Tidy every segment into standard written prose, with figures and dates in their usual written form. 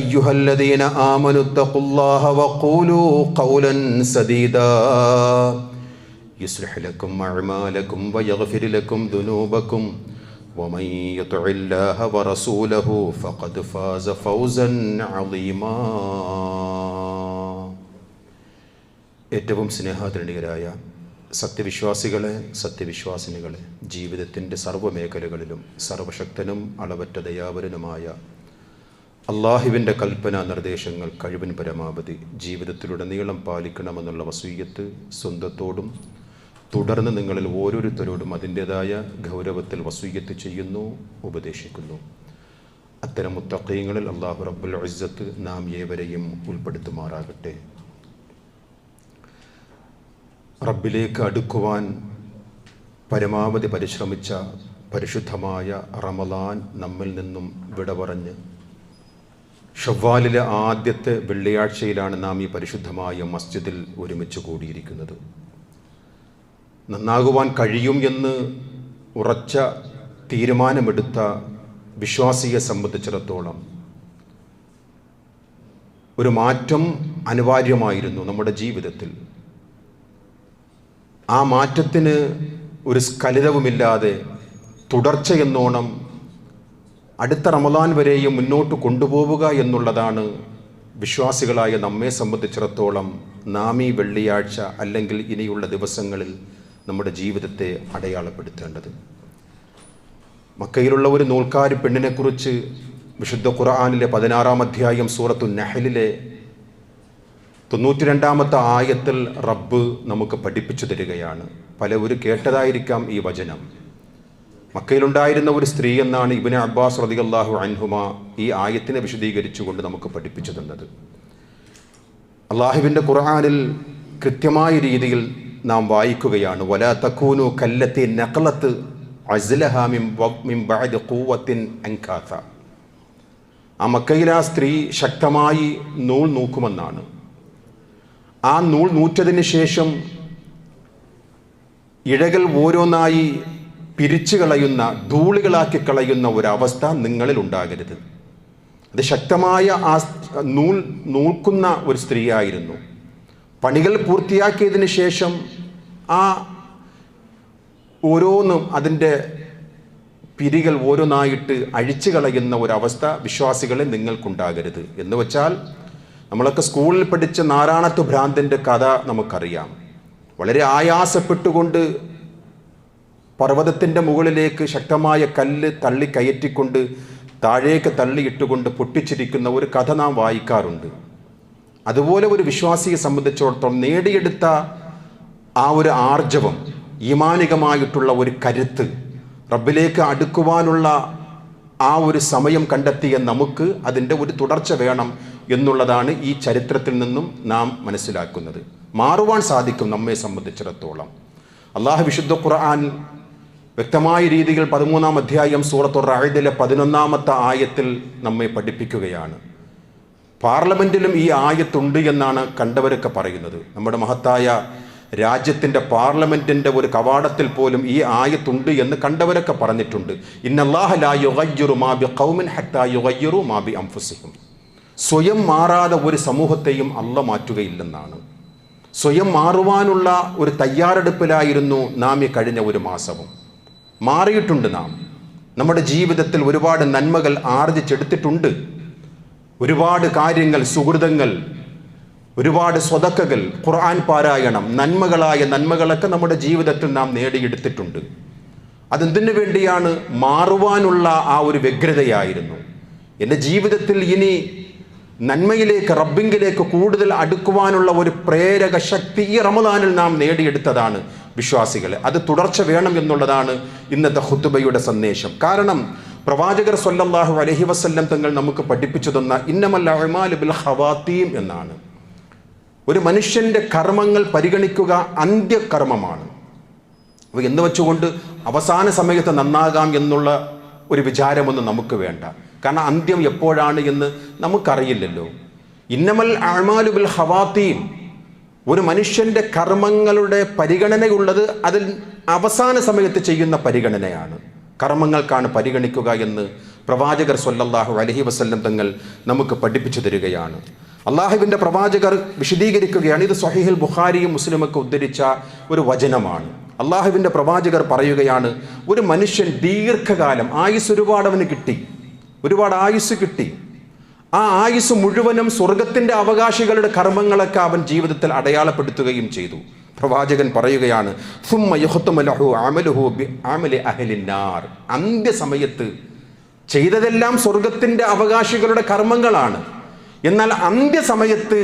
أيها الذين آمنوا اتقوا الله وقولوا قولا سديدا يصلح لكم أعمالكم ويغفر لكم ذنوبكم ومن يطع الله ورسوله فقد فاز فوزا عظيما. ഏറ്റവും സ്നേഹാദരണീയരായ സത്യവിശ്വാസികളെ, സത്യവിശ്വാസിനികളെ, ജീവിതത്തിൻ്റെ സർവ്വമേഖലകളിലും സർവശക്തനും അളവറ്റ ദയാവരനുമായ അള്ളാഹുവിൻ്റെ കൽപ്പന നിർദ്ദേശങ്ങൾ കഴിവിൻ പരമാവധി ജീവിതത്തിലുടനീളം പാലിക്കണമെന്നുള്ള വസീയത്ത് സ്വന്തത്തോടും തുടർന്ന് നിങ്ങളിൽ ഓരോരുത്തരോടും അതിൻ്റേതായ ഗൗരവത്തിൽ വസീയത്ത് ചെയ്യുന്നു, ഉപദേശിക്കുന്നു. അത്തരം മുത്തഖീങ്ങളിൽ അല്ലാഹു റബ്ബുൽ ഇസ്സത്ത് നാം ഏവരെയും ഉൾപ്പെടുത്തുമാറാകട്ടെ. റബ്ബിലേക്ക് അടുക്കുവാൻ പരമാവധി പരിശ്രമിച്ച പരിശുദ്ധമായ റമളാൻ നമ്മിൽ നിന്നും വിട പറഞ്ഞ് ഷവ്വാലിലെ ആദ്യത്തെ വെള്ളിയാഴ്ചയിലാണ് നാം ഈ പരിശുദ്ധമായ മസ്ജിദിൽ ഒരുമിച്ച് കൂടിയിരിക്കുന്നത്. നന്നാകുവാൻ കഴിയും എന്ന് ഉറച്ച തീരുമാനമെടുത്ത വിശ്വാസിയെ സംബന്ധിച്ചിടത്തോളം ഒരു മാറ്റം അനിവാര്യമായിരുന്നു നമ്മുടെ ജീവിതത്തിൽ. ആ മാറ്റത്തിന് ഒരു സ്ഖലിതവുമില്ലാതെ തുടർച്ചയെന്നോണം അടുത്ത റമളാൻ വരെയും മുന്നോട്ട് കൊണ്ടുപോവുക എന്നുള്ളതാണ് വിശ്വാസികളായ നമ്മെ സംബന്ധിച്ചിടത്തോളം നാം ഈ വെള്ളിയാഴ്ച അല്ലെങ്കിൽ ഇനിയുള്ള ദിവസങ്ങളിൽ നമ്മുടെ ജീവിതത്തെ അടയാളപ്പെടുത്തേണ്ടത്. മക്കയിലുള്ള ഒരു നൂൽക്കാരി പെണ്ണിനെക്കുറിച്ച് വിശുദ്ധ ഖുർആനിലെ 16-ാം അധ്യായം സൂറത്തു നഹലിലെ 92-ാമത്തെ ആയത്തിൽ റബ്ബ് നമുക്ക് പഠിപ്പിച്ചു തരികയാണ്. പലവരും കേട്ടതായിരിക്കാം ഈ വചനം. മക്കയിലുണ്ടായിരുന്ന ഒരു സ്ത്രീ എന്നാണ് ഇബ്നു അബ്ബാസ് റളിയല്ലാഹു അൻഹുമ ഈ ആയത്തിനെ വിശദീകരിച്ചുകൊണ്ട് നമുക്ക് പഠിപ്പിച്ചു തന്നത്. അള്ളാഹുവിൻ്റെ ഖുർആനിൽ കൃത്യമായ രീതിയിൽ നാം വായിക്കുകയാണ്. വലാ തകൂനു കല്ലത്തി നഖലത്ത് അസ്ലഹാ മിൻ ബഅദി ഖുവത്തിൻ അൻകാഥ. ആ മക്കയിലെ ആ സ്ത്രീ ശക്തമായി നൂൽ നൂക്കുമെന്നാണ്. ആ നൂൽ നൂറ്റതിന് ശേഷം ഇഴകൾ ഓരോന്നായി പിരിച്ചു കളയുന്ന, ധൂളികളാക്കി കളയുന്ന ഒരവസ്ഥ നിങ്ങളിൽ ഉണ്ടാകരുത്. അത് ശക്തമായ ആ നൂൽക്കുന്ന ഒരു സ്ത്രീയായിരുന്നു. പണികൾ പൂർത്തിയാക്കിയതിന് ശേഷം ആ ഓരോന്നും അതിൻ്റെ പിരികൾ ഓരോന്നായിട്ട് അഴിച്ചു കളയുന്ന ഒരവസ്ഥ വിശ്വാസികളെ നിങ്ങൾക്കുണ്ടാകരുത്. എന്ന് വച്ചാൽ നമ്മളൊക്കെ സ്കൂളിൽ പഠിച്ച നാരായണത്വ ഭ്രാന്തൻ്റെ കഥ നമുക്കറിയാം. വളരെ ആയാസപ്പെട്ടുകൊണ്ട് പർവ്വതത്തിൻ്റെ മുകളിലേക്ക് ശക്തമായ കല്ല് തള്ളി കയറ്റിക്കൊണ്ട് താഴേക്ക് തള്ളിയിട്ടുകൊണ്ട് പൊട്ടിച്ചിരിക്കുന്ന ഒരു കഥ നാം വായിക്കാറുണ്ട്. അതുപോലെ ഒരു വിശ്വാസിയെ സംബന്ധിച്ചിടത്തോളം നേടിയെടുത്ത ആ ഒരു ആർജവം, ഈമാനികമായിട്ടുള്ള ഒരു കരുത്ത്, റബ്ബിലേക്ക് അടുക്കുവാനുള്ള ആ ഒരു സമയം കണ്ടെത്തിയ നമുക്ക് അതിൻ്റെ ഒരു തുടർച്ച വേണം എന്നുള്ളതാണ് ഈ ചരിത്രത്തിൽ നിന്നും നാം മനസ്സിലാക്കുന്നത്. മാറുവാൻ സാധിക്കും നമ്മെ സംബന്ധിച്ചിടത്തോളം. അല്ലാഹു വിശുദ്ധ ഖുർആൻ വ്യക്തമായ രീതിയിൽ 13-ാം അധ്യായം സൂറത്തുർ റഅദിലെ 11-ാമത്തെ ആയത്തിൽ നമ്മെ പഠിപ്പിക്കുകയാണ്. പാർലമെൻറ്റിലും ഈ ആയത്തുണ്ട് എന്നാണ് കണ്ടവരൊക്കെ പറയുന്നത്. നമ്മുടെ മഹത്തായ രാജ്യത്തിൻ്റെ പാർലമെൻറ്റിൻ്റെ ഒരു കവാടത്തിൽ പോലും ഈ ആയത്തുണ്ട് എന്ന് കണ്ടവരൊക്കെ പറഞ്ഞിട്ടുണ്ട്. ഇന്നല്ലാഹ ലാ യുഗയ്യിറു മാ ബിഖൗമിൻ ഹത്താ യുഗയ്യിറു മാ ബി അൻഫുസിഹിം. സ്വയം മാറാതെ ഒരു സമൂഹത്തെയും അല്ലാഹ് മാറ്റുകയില്ലെന്നാണ്. സ്വയം മാറുവാനുള്ള ഒരു തയ്യാറെടുപ്പിലായിരുന്നു നാം ഈ കഴിഞ്ഞ ഒരു മാസവും. മാറിയിട്ടുണ്ട്. നാം നമ്മുടെ ജീവിതത്തിൽ ഒരുപാട് നന്മകൾ ആർജിച്ചെടുത്തിട്ടുണ്ട്. ഒരുപാട് കാര്യങ്ങൾ, സുഹൃതങ്ങൾ, ഒരുപാട് സ്വതക്കകൾ, ഖുർആൻ പാരായണം, നന്മകളൊക്കെ നമ്മുടെ ജീവിതത്തിൽ നാം നേടിയെടുത്തിട്ടുണ്ട്. അതെന്തിനു വേണ്ടിയാണ്? മാറുവാനുള്ള ആ ഒരു വ്യഗ്രതയായിരുന്നു. എൻ്റെ ജീവിതത്തിൽ ഇനി നന്മയിലേക്ക്, റബ്ബിങ്കിലേക്ക് കൂടുതൽ അടുക്കുവാനുള്ള ഒരു പ്രേരക ശക്തി ഈ റമളാനിൽ നാം നേടിയെടുത്തതാണ് വിശ്വാസികളെ. അത് തുടർച്ച വേണം എന്നുള്ളതാണ് ഇന്നത്തെ ഖുതുബയുടെ സന്ദേശം. കാരണം പ്രവാചകർ സ്വല്ലല്ലാഹു അലൈഹി വസല്ലം തങ്ങൾ നമുക്ക് പഠിപ്പിച്ചു തന്ന ഇന്നമൽ അഅ്മാലു ബിൽ ഖവാതീം എന്നാണ്. ഒരു മനുഷ്യൻ്റെ കർമ്മങ്ങൾ പരിഗണിക്കുക അന്ത്യകർമ്മമാണ്. എന്ന് വെച്ചുകൊണ്ട് അവസാന സമയത്ത് നന്നാകാം എന്നുള്ള ഒരു വിചാരമൊന്നും നമുക്ക് വേണ്ട. കാരണം അന്ത്യം എപ്പോഴാണ് എന്ന് നമുക്കറിയില്ലല്ലോ. ഇന്നമൽ അഅ്മാലു ബിൽ ഖവാതീം, ഒരു മനുഷ്യൻ്റെ കർമ്മങ്ങളുടെ പരിഗണനയുള്ളത് അതിൽ അവസാന സമയത്ത് ചെയ്യുന്ന പരിഗണനയാണ്. കർമ്മങ്ങൾക്കാണ് പരിഗണിക്കുക എന്ന് പ്രവാചകർ സ്വല്ലല്ലാഹു അലൈഹി വസല്ലം തങ്ങൾ നമുക്ക് പഠിപ്പിച്ചു തരികയാണ്. അള്ളാഹുവിൻ്റെ പ്രവാചകർ വിശദീകരിക്കുകയാണ്. ഇത് സ്വഹീഹുൽ ബുഖാരിയും മുസ്ലിമൊക്കെ ഉദ്ധരിച്ച ഒരു വചനമാണ്. അള്ളാഹുവിൻ്റെ പ്രവാചകർ പറയുകയാണ്, ഒരു മനുഷ്യൻ ദീർഘകാലം ആയുസ് ഒരുപാട് അവന് കിട്ടി, ഒരുപാട് ആയുസ് കിട്ടി. ആ ആയുസ് മുഴുവനും സ്വർഗത്തിൻ്റെ അവകാശികളുടെ കർമ്മങ്ങളൊക്കെ അവൻ ജീവിതത്തിൽ അടയാളപ്പെടുത്തുകയും ചെയ്തു. പ്രവാചകൻ പറയുകയാണ്, സുമ്മ യുഖ്തമു ലഹു അമലുഹു ബിഅമലി അഹ്ലിൻ നാർ. അന്ത്യസമയത്ത് ചെയ്തതെല്ലാം സ്വർഗത്തിൻ്റെ അവകാശികളുടെ കർമ്മങ്ങളാണ്. എന്നാൽ അന്ത്യസമയത്ത്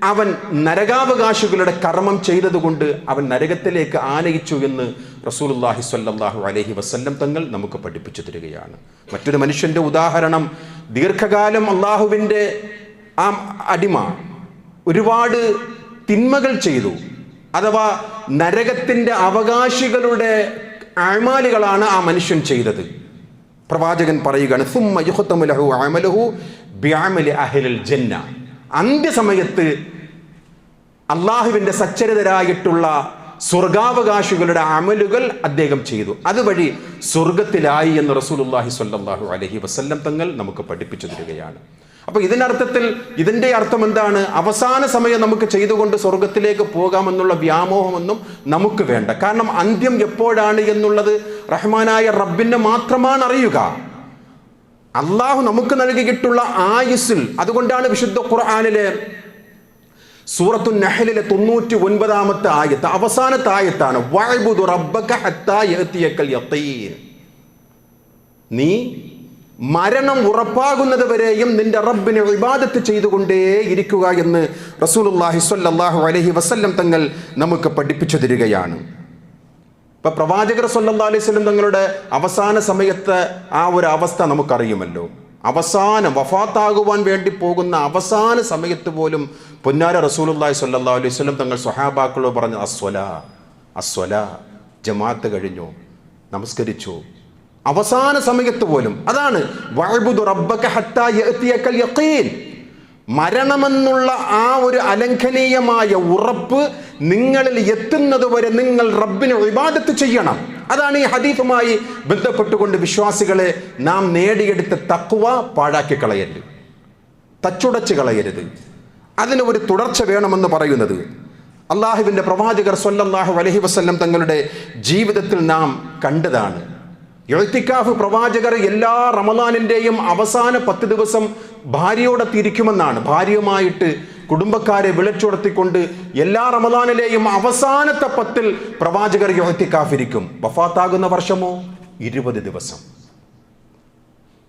അവൻ നരകാവകാശികളുടെ കർമ്മം ചെയ്തതുകൊണ്ട് അവൻ നരകത്തിലേക്ക് ആനയിച്ചു എന്ന് റസൂലുള്ളാഹി സ്വല്ലല്ലാഹു അലൈഹി വസല്ലം തങ്ങൾ നമുക്ക് പഠിപ്പിച്ചു തരികയാണ്. മറ്റൊരു മനുഷ്യൻ്റെ ഉദാഹരണം, ദീർഘകാലം അള്ളാഹുവിൻ്റെ ആ അടിമ ഒരുപാട് തിന്മകൾ ചെയ്തു, അഥവാ നരകത്തിൻ്റെ അവകാശികളുടെ അഅ്മാലുകളാണ് ആ മനുഷ്യൻ ചെയ്തത്. പ്രവാചകൻ പറയുകയാണ്, സുമ്മ യുഖ്തമു ലഹു അമലുഹു ബിഅമലി അഹ്ലിൽ ജന്ന. അന്ത്യസമയത്ത് അള്ളാഹുവിൻ്റെ സച്ചരിതരായിട്ടുള്ള സ്വർഗാവകാശികളുടെ അമലുകൾ അദ്ദേഹം ചെയ്തു, അതുവഴി സ്വർഗത്തിലായി എന്ന് റസൂലുള്ളാഹി സ്വല്ലല്ലാഹു അലൈഹി വസല്ലം തങ്ങൾ നമുക്ക് പഠിപ്പിച്ചു തരികയാണ്. അപ്പോൾ ഇതിൻ്റെ അർത്ഥം എന്താണ്? അവസാന സമയം നമുക്ക് ചെയ്തുകൊണ്ട് സ്വർഗത്തിലേക്ക് പോകാമെന്നുള്ള വ്യാമോഹമൊന്നും നമുക്ക് വേണ്ട. കാരണം അന്ത്യം എപ്പോഴാണ് എന്നുള്ളത് റഹ്മാനായ റബ്ബിനെ മാത്രമാണ് അറിയുക. അള്ളാഹു നമുക്ക് നൽകിയിട്ടുള്ള ആയുസ്സിൽ, അതുകൊണ്ടാണ് വിശുദ്ധ ഖുർആനിലെ സൂറത്തു നഹ്ലിലെ 99-ാമത്തെ ആയത്ത് അവസാനത്തെ ആയത്താണ്, വഅ്ബുദു റബ്ബക ഹത്താ യഅതിയക്കൽ യഖീൻ. നീ മരണം ഉറപ്പാകുന്നത് വരെയും നിന്റെ റബ്ബിനെ ഇബാദത്ത് ചെയ്തുകൊണ്ടേ ഇരിക്കുക എന്ന് റസൂലുള്ളാഹി സ്വല്ലല്ലാഹു അലൈഹി വസല്ലം തങ്ങൾ നമുക്ക് പഠിപ്പിച്ചു തരികയാണ്. ഇപ്പൊ പ്രവാചകർ സ്വല്ലല്ലാഹു അലൈഹി വസല്ലം തങ്ങളുടെ അവസാന സമയത്ത് ആ ഒരു അവസ്ഥ നമുക്കറിയുമല്ലോ. അവസാനം വഫാത്താകുവാൻ വേണ്ടി പോകുന്ന അവസാന സമയത്ത് പോലും പൊന്നാര റസൂലുള്ളാഹി സ്വല്ലല്ലാഹു അലൈഹി വസല്ലം തങ്ങൾ സ്വഹാബാക്കളോട് പറഞ്ഞു, അസ്വലാ, ജമാഅത്ത് കഴിഞ്ഞു, നമസ്കരിച്ചു. അവസാന സമയത്ത് പോലും അതാണ് വഅ്ബുദു റബ്ബക ഹത്താ യഅതിയക്കൽ യഖീൻ. മരണമെന്നുള്ള ആ ഒരു അലംഘനീയമായ ഉറപ്പ് നിങ്ങളിൽ എത്തുന്നത് വരെ നിങ്ങൾ റബ്ബിനെ ഇബാദത്ത് ചെയ്യണം. അതാണ് ഈ ഹദീസുമായി ബന്ധപ്പെട്ടുകൊണ്ട് വിശ്വാസികളെ നാം നേടിയെടുത്ത തഖ്വ പാഴാക്കി കളയരുത്, തച്ചുടച്ച് കളയരുത്. അതിന് ഒരു തുടർച്ച വേണമെന്ന് പറയുന്നത് അള്ളാഹുവിൻ്റെ പ്രവാചകർ സ്വല്ലല്ലാഹു അലൈഹി വസല്ലം തങ്ങളുടെ ജീവിതത്തിൽ നാം കണ്ടതാണ്. ഇഅ്തികാഫ് പ്രവാചകർ എല്ലാ റമദാനിൻ്റെയും അവസാന 10 ദിവസം ഭാര്യയോടൊത്ത് ഇരിക്കുമെന്നാണ്. ഭാര്യയുമായിട്ട് കുടുംബക്കാരെ വിളിച്ചുണർത്തിക്കൊണ്ട് എല്ലാ റമദാനിലെയും അവസാനത്തെ 10 പ്രവാചകർ ഇഅ്തികാഫ് ഇരിക്കും. വഫാത്താകുന്ന വർഷമോ 20 ദിവസം.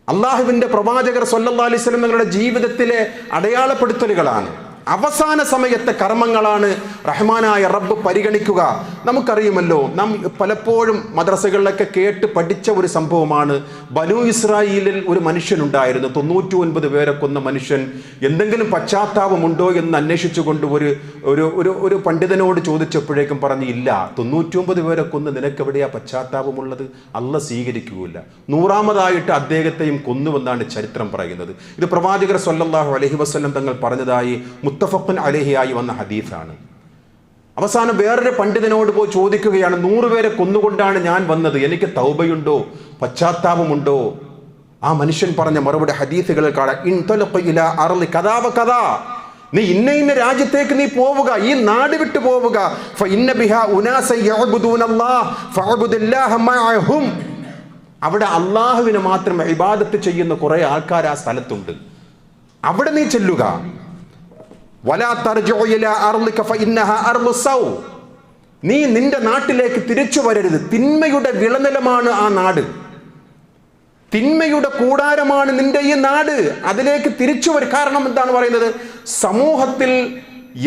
അള്ളാഹുവിൻ്റെ പ്രവാചകർ സ്വല്ലല്ലാഹു അലൈഹി വസല്ലം തങ്ങളുടെ ജീവിതത്തിലെ അടയാളപ്പെടുത്തലുകളാണ്. അവസാന സമയത്തെ കർമ്മങ്ങളാണ് റഹ്മാനായ റബ്ബ് പരിഗണിക്കുക. നമുക്കറിയുമല്ലോ, നാം പലപ്പോഴും മദ്രസകളിലൊക്കെ കേട്ട് പഠിച്ച ഒരു സംഭവമാണ്. ബനൂ ഇസ്രായേലിൽ ഒരു മനുഷ്യനുണ്ടായിരുന്നു, 99 പേരെ കൊന്ന മനുഷ്യൻ. എന്തെങ്കിലും പശ്ചാത്താപമുണ്ടോ എന്ന് അന്വേഷിച്ചുകൊണ്ട് ഒരു പണ്ഡിതനോട് ചോദിച്ചപ്പോഴേക്കും പറഞ്ഞു, ഇല്ല, 99 പേരെ കൊന്ന് നിനക്കെവിടെയാ പശ്ചാത്താപമുള്ളത്? അല്ല സ്വീകരിക്കുകയില്ല. 100ാമതായിട്ട് അദ്ദേഹത്തെയും കൊന്നുവെന്നാണ് ചരിത്രം പറയുന്നത്. ഇത് പ്രവാചകർ സ്വല്ലല്ലാഹു അലൈഹി വസല്ലം തങ്ങൾ പറഞ്ഞതായി മുത്തഫഖുൻ അലൈഹിയായി വന്ന ഹദീസാണ്. അവസാനം വേറൊരു പണ്ഡിതനോട് പോയി ചോദിക്കുകയാണ്, 100 പേരെ കൊന്നുകൊണ്ടാണ് ഞാൻ വന്നത്, എനിക്ക് തൗബയുണ്ടോ, പശ്ചാത്താപമുണ്ടോ? ആ മനുഷ്യൻ പറഞ്ഞ മറുപടി ഹദീസുകളിൽ കാണാം, ഇൻതലഖ ഇലാ അർളി കദാ വകദാ, നീ ഇന്ന രാജ്യത്തേക്ക് നീ പോവുക, ഈ നാട് വിട്ടു പോവുക. ഫഇന്ന ബിഹാ ഉനാസ യഅ്ബുദൂനല്ലാഹ് ഫഅബ്ദുല്ലാഹ മഅഹും. അവിടെ അള്ളാഹുവിനെ മാത്രം ഇബാദത്ത് ചെയ്യുന്ന കുറെ ആൾക്കാർ ആ സ്ഥലത്തുണ്ട്, അവിടെ നീ ചെല്ലുക. വലാ തർജിഉ ഇലാ അർളിക ഫഇന്നഹാ അർളു സൗ. നീ നിന്റെ നാട്ടിലേക്ക് തിരിച്ചു വരരുത്. തിന്മയുടെ വിളനിലമാണ് ആ നാട്, തിന്മയുടെ കൂടാരമാണ് നിന്റെ ഈ നാട്. അതിലേക്ക് തിരിച്ചു വരും. കാരണം എന്താണ് പറയുന്നത്? സമൂഹത്തിൽ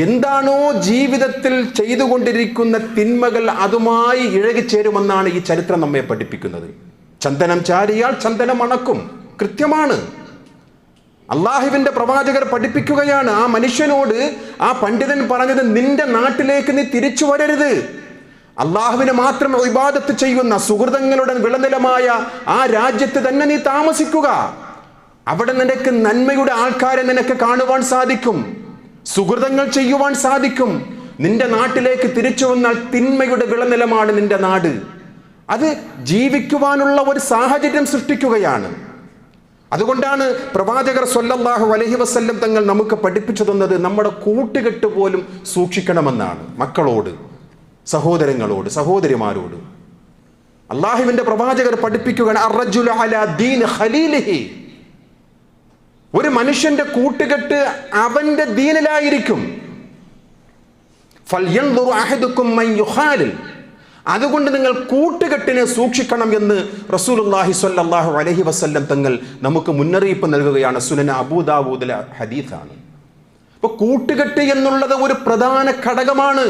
എന്താണോ ജീവിതത്തിൽ ചെയ്തുകൊണ്ടിരിക്കുന്ന തിന്മകൾ അതുമായി ഇഴകിച്ചേരുമെന്നാണ് ഈ ചരിത്രം നമ്മെ പഠിപ്പിക്കുന്നത്. ചന്ദനം ചാരിയാൽ ചന്ദനം മണക്കും, കൃത്യമാണ്. അള്ളാഹുവിൻ്റെ പ്രവാചകർ പഠിപ്പിക്കുകയാണ്. ആ മനുഷ്യനോട് ആ പണ്ഡിതൻ പറഞ്ഞത്, നിന്റെ നാട്ടിലേക്ക് നീ തിരിച്ചു വരരുത്. അള്ളാഹുവിനെ മാത്രം ഇബാദത്ത് ചെയ്യുന്ന സുഹൃതങ്ങളുടെ വിളനിലമായ ആ രാജ്യത്ത് തന്നെ നീ താമസിക്കുക. അവിടെ നിനക്ക് നന്മയുടെ ആൾക്കാരെ നിനക്ക് കാണുവാൻ സാധിക്കും, സുഹൃതങ്ങൾ ചെയ്യുവാൻ സാധിക്കും. നിന്റെ നാട്ടിലേക്ക് തിരിച്ചു വന്നാൽ തിന്മയുടെ വിളനിലമാണ് നിന്റെ നാട്. അത് ജീവിക്കുവാനുള്ള ഒരു സാഹചര്യം സൃഷ്ടിക്കുകയാണ്. അതുകൊണ്ടാണ് പ്രവാചകർ സ്വല്ലല്ലാഹു അലൈഹി വസല്ലം തങ്ങൾ നമുക്ക് പഠിപ്പിച്ചു തന്നത് നമ്മുടെ കൂട്ടുകെട്ട് പോലും സൂക്ഷിക്കണമെന്നാണ്. മക്കളോട്, സഹോദരങ്ങളോട്, സഹോദരിമാരോട് അള്ളാഹുവിന്റെ പ്രവാചകർ പഠിപ്പിക്കുകയാണ്, അർറജുലു അലാ ദീൻ ഖലീലിഹി. ഒരു മനുഷ്യന്റെ കൂട്ടുകെട്ട് അവന്റെ ദീനിലായിരിക്കും. ഫൽയൻദുറു അഹദുക്കും മൻ യുഖാലിൽ. അതുകൊണ്ട് നിങ്ങൾ കൂട്ടുകെട്ടിനെ സൂക്ഷിക്കണം എന്ന് റസൂലുള്ളാഹി സ്വല്ലല്ലാഹു അലൈഹി വസല്ലം തങ്ങൾ നമുക്ക് മുന്നറിയിപ്പ് നൽകുകയാണ്. സുനൻ അബൂദാവൂദിലെ ഹദീസാണ്. അപ്പോൾ കൂട്ടുകെട്ട് എന്നുള്ളത് ഒരു പ്രധാന ഘടകമാണ്.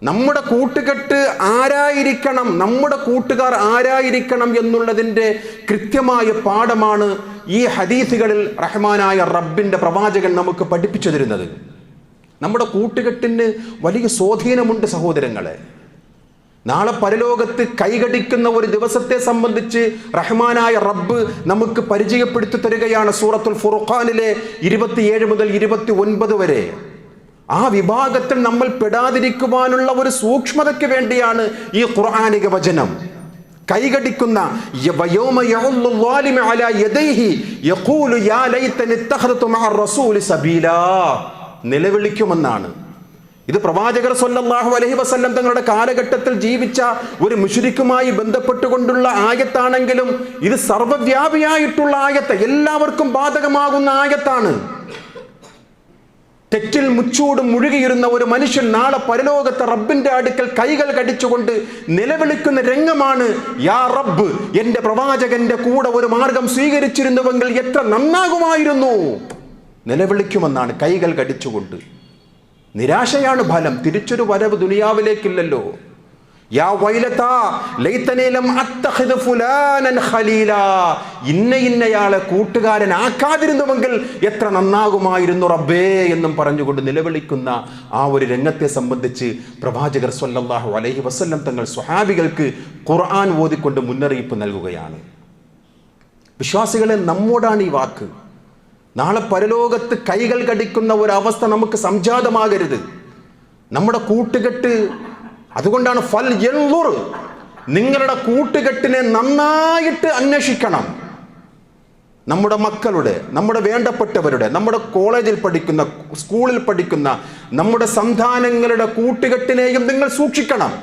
നമ്മുടെ കൂട്ടുകെട്ട് ആരായിരിക്കണം, നമ്മുടെ കൂട്ടുകാർ ആരായിരിക്കണം എന്നുള്ളതിൻ്റെ കൃത്യമായ പാഠമാണ് ഈ ഹദീസുകളിൽ റഹ്മാനായ റബ്ബിൻ്റെ പ്രവാചകൻ നമുക്ക് പഠിപ്പിച്ചു തരുന്നത്. നമ്മുടെ കൂട്ടുകെട്ടിന് വലിയ സ്വാധീനമുണ്ട് സഹോദരങ്ങളെ. നാളെ പരലോകത്ത് കൈകടിക്കുന്ന ഒരു ദിവസത്തെ സംബന്ധിച്ച് റഹ്മാനായ റബ്ബ് നമുക്ക് പരിചയപ്പെടുത്തി തരികയാണ്. സൂറത്തുൽ ഫുർഖാനിലെ 27 മുതൽ 29 വരെ. ആ വിഭാഗത്തിൽ നമ്മൾ പെടാതിരിക്കുവാനുള്ള ഒരു സൂക്ഷ്മതയ്ക്ക് വേണ്ടിയാണ് ഈ ഖുർആനിക വചനം. കൈകടിക്കുന്ന നിലവിളിക്കുമെന്നാണ്. ഇത് പ്രവാചകർ സ്വല്ലല്ലാഹു അലൈഹി വസല്ലം തങ്ങളുടെ കാലഘട്ടത്തിൽ ജീവിച്ച ഒരു മുശ്രിക്കുമായി ബന്ധപ്പെട്ടുകൊണ്ടുള്ള ആയത്താണെങ്കിലും ഇത് സർവ്വവ്യാപിയായിട്ടുള്ള ആയത്ത്, എല്ലാവർക്കും ബാധകമാകുന്ന ആയത്താണ്. തെറ്റിൽ മുച്ചൂടും മുഴുകിയിരുന്ന ഒരു മനുഷ്യൻ നാളെ പരലോകത്തെ റബ്ബിന്റെ അടുക്കൽ കൈകൾ കടിച്ചുകൊണ്ട് നിലവിളിക്കുന്ന രംഗമാണ്. യാ റബ്ബ്, എന്റെ പ്രവാചകന്റെ കൂടെ ഒരു മാർഗം സ്വീകരിച്ചിരുന്നുവെങ്കിൽ എത്ര നന്നാകുമായിരുന്നു. നിലവിളിക്കുമെന്നാണ് കൈകൾ കടിച്ചുകൊണ്ട്. നിരാശയാണ് ഫലം. തിരിച്ചൊരു വരവ് ദുനിയാവിലേക്കില്ലല്ലോ. യാ വൈലതാ ലൈതനീ ലം അത്തഖിദ് ഫുലാനൻ ഖലീലാ. ഇന്നയാളെ കൂട്ടുകാരനാക്കാതിരുന്നുവെങ്കിൽ എത്ര നന്നാകുമായിരുന്നു റബ്ബേ എന്നും പറഞ്ഞുകൊണ്ട് നിലവിളിക്കുന്ന ആ ഒരു രംഗത്തെ സംബന്ധിച്ച് പ്രവാചകർ സ്വല്ലല്ലാഹു അലൈഹി വസല്ലം തങ്ങൾ സ്വഹാബികൾക്ക് ഖുർആൻ ഓതിക്കൊണ്ട് മുന്നറിയിപ്പ് നൽകുകയാണ്. വിശ്വാസികളെ, നമ്മോടാണ് ഈ വാക്ക്. നാളെ പരലോകത്ത് കൈകൾ കടിക്കുന്ന ഒരവസ്ഥ നമുക്ക് സംജാതമാകരുത്. നമ്മുടെ കൂട്ടുകെട്ട്, അതുകൊണ്ടാണ് ഫൽ യൻദുർ, നിങ്ങളുടെ കൂട്ടുകെട്ടിനെ നന്നായിട്ട് അന്വേഷിക്കണം. നമ്മുടെ മക്കളുടെ, നമ്മുടെ വേണ്ടപ്പെട്ടവരുടെ, നമ്മുടെ കോളേജിൽ പഠിക്കുന്ന, സ്കൂളിൽ പഠിക്കുന്ന നമ്മുടെ സന്താനങ്ങളുടെ കൂട്ടുകെട്ടിനെയും നിങ്ങൾ സൂക്ഷിക്കണം.